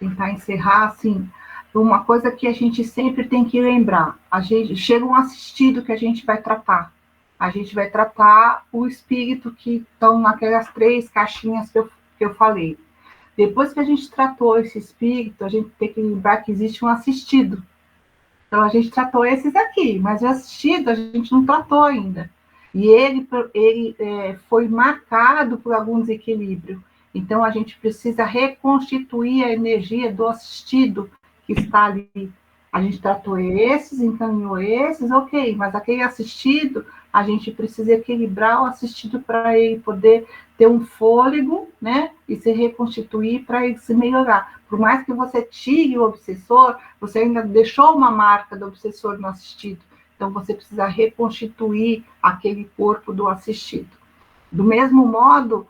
tentar encerrar, assim, uma coisa que a gente sempre tem que lembrar, chega um assistido que a gente vai tratar. A gente vai tratar o espírito que estão naquelas 3 caixinhas que eu falei. Depois que a gente tratou esse espírito, a gente tem que lembrar que existe um assistido. Então, a gente tratou esses aqui, mas o assistido a gente não tratou ainda. E ele foi marcado por algum desequilíbrio. Então, a gente precisa reconstituir a energia do assistido que está ali. A gente tratou esses, encaminhou esses, ok, mas aquele assistido, a gente precisa equilibrar o assistido para ele poder ter um fôlego, né, e se reconstituir para ele se melhorar. Por mais que você tire o obsessor, você ainda deixou uma marca do obsessor no assistido. Então, você precisa reconstituir aquele corpo do assistido. Do mesmo modo,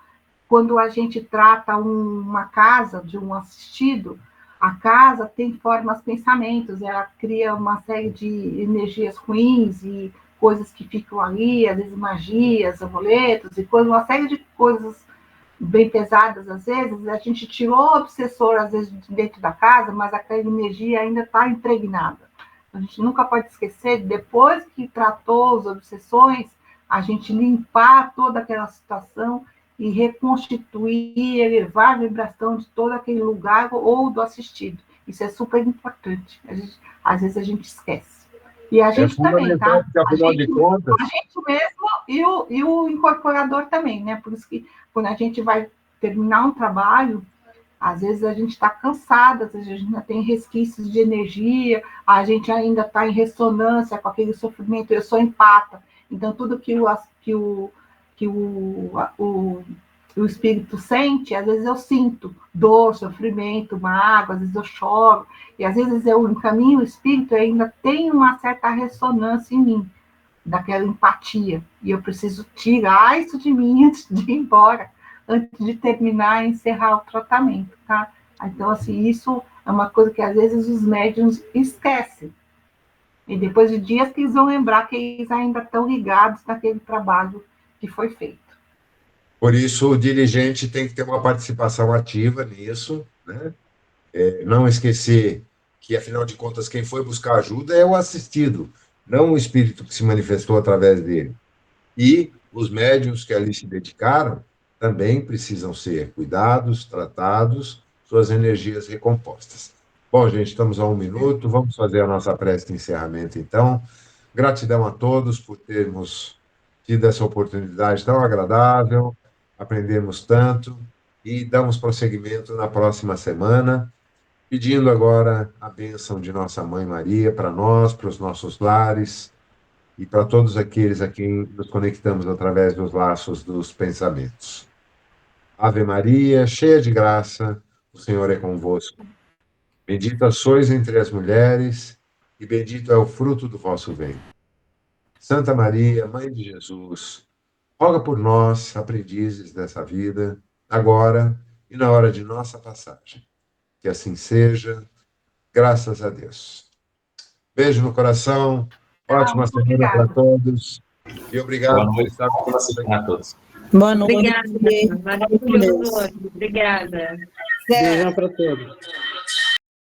quando a gente trata uma casa de um assistido, a casa tem formas, pensamentos, ela cria uma série de energias ruins e coisas que ficam ali, às vezes magias, amuletos, e uma série de coisas bem pesadas, às vezes, a gente tirou o obsessor, às vezes, dentro da casa, mas aquela energia ainda está impregnada. A gente nunca pode esquecer, depois que tratou as obsessões, a gente limpar toda aquela situação e reconstituir, elevar a vibração de todo aquele lugar ou do assistido. Isso é super importante. Às vezes a gente esquece. E a gente também, tá? A gente mesmo e o incorporador também, né? Por isso que quando a gente vai terminar um trabalho, às vezes a gente está cansada, às vezes a gente ainda tem resquícios de energia, a gente ainda está em ressonância com aquele sofrimento. Eu sou empata. Então, tudo que o espírito sente, às vezes eu sinto dor, sofrimento, mágoa, às vezes eu choro, e às vezes eu encaminho o espírito e ainda tem uma certa ressonância em mim, daquela empatia, e eu preciso tirar isso de mim antes de ir embora, antes de terminar e encerrar o tratamento, tá? Então, assim, isso é uma coisa que às vezes os médiuns esquecem, e depois de dias que eles vão lembrar que eles ainda estão ligados naquele trabalho que foi feito. Por isso, o dirigente tem que ter uma participação ativa nisso, né? Não esquecer que, afinal de contas, quem foi buscar ajuda é o assistido, não o espírito que se manifestou através dele. E os médiuns que ali se dedicaram também precisam ser cuidados, tratados, suas energias recompostas. Bom, gente, estamos a 1 minuto, vamos fazer a nossa prece de encerramento, então. Gratidão a todos por termos tido essa oportunidade tão agradável, aprendemos tanto e damos prosseguimento na próxima semana, pedindo agora a bênção de nossa Mãe Maria para nós, para os nossos lares e para todos aqueles a quem nos conectamos através dos laços dos pensamentos. Ave Maria, cheia de graça, o Senhor é convosco. Bendita sois entre as mulheres e bendito é o fruto do vosso ventre. Santa Maria, Mãe de Jesus, roga por nós, aprendizes dessa vida, agora e na hora de nossa passagem. Que assim seja, graças a Deus. Beijo no coração, ótima semana para todos e obrigado. Boa noite, boa semana a todos. Boa noite. Obrigada. Maravilhoso. Obrigada. Beijão para todos.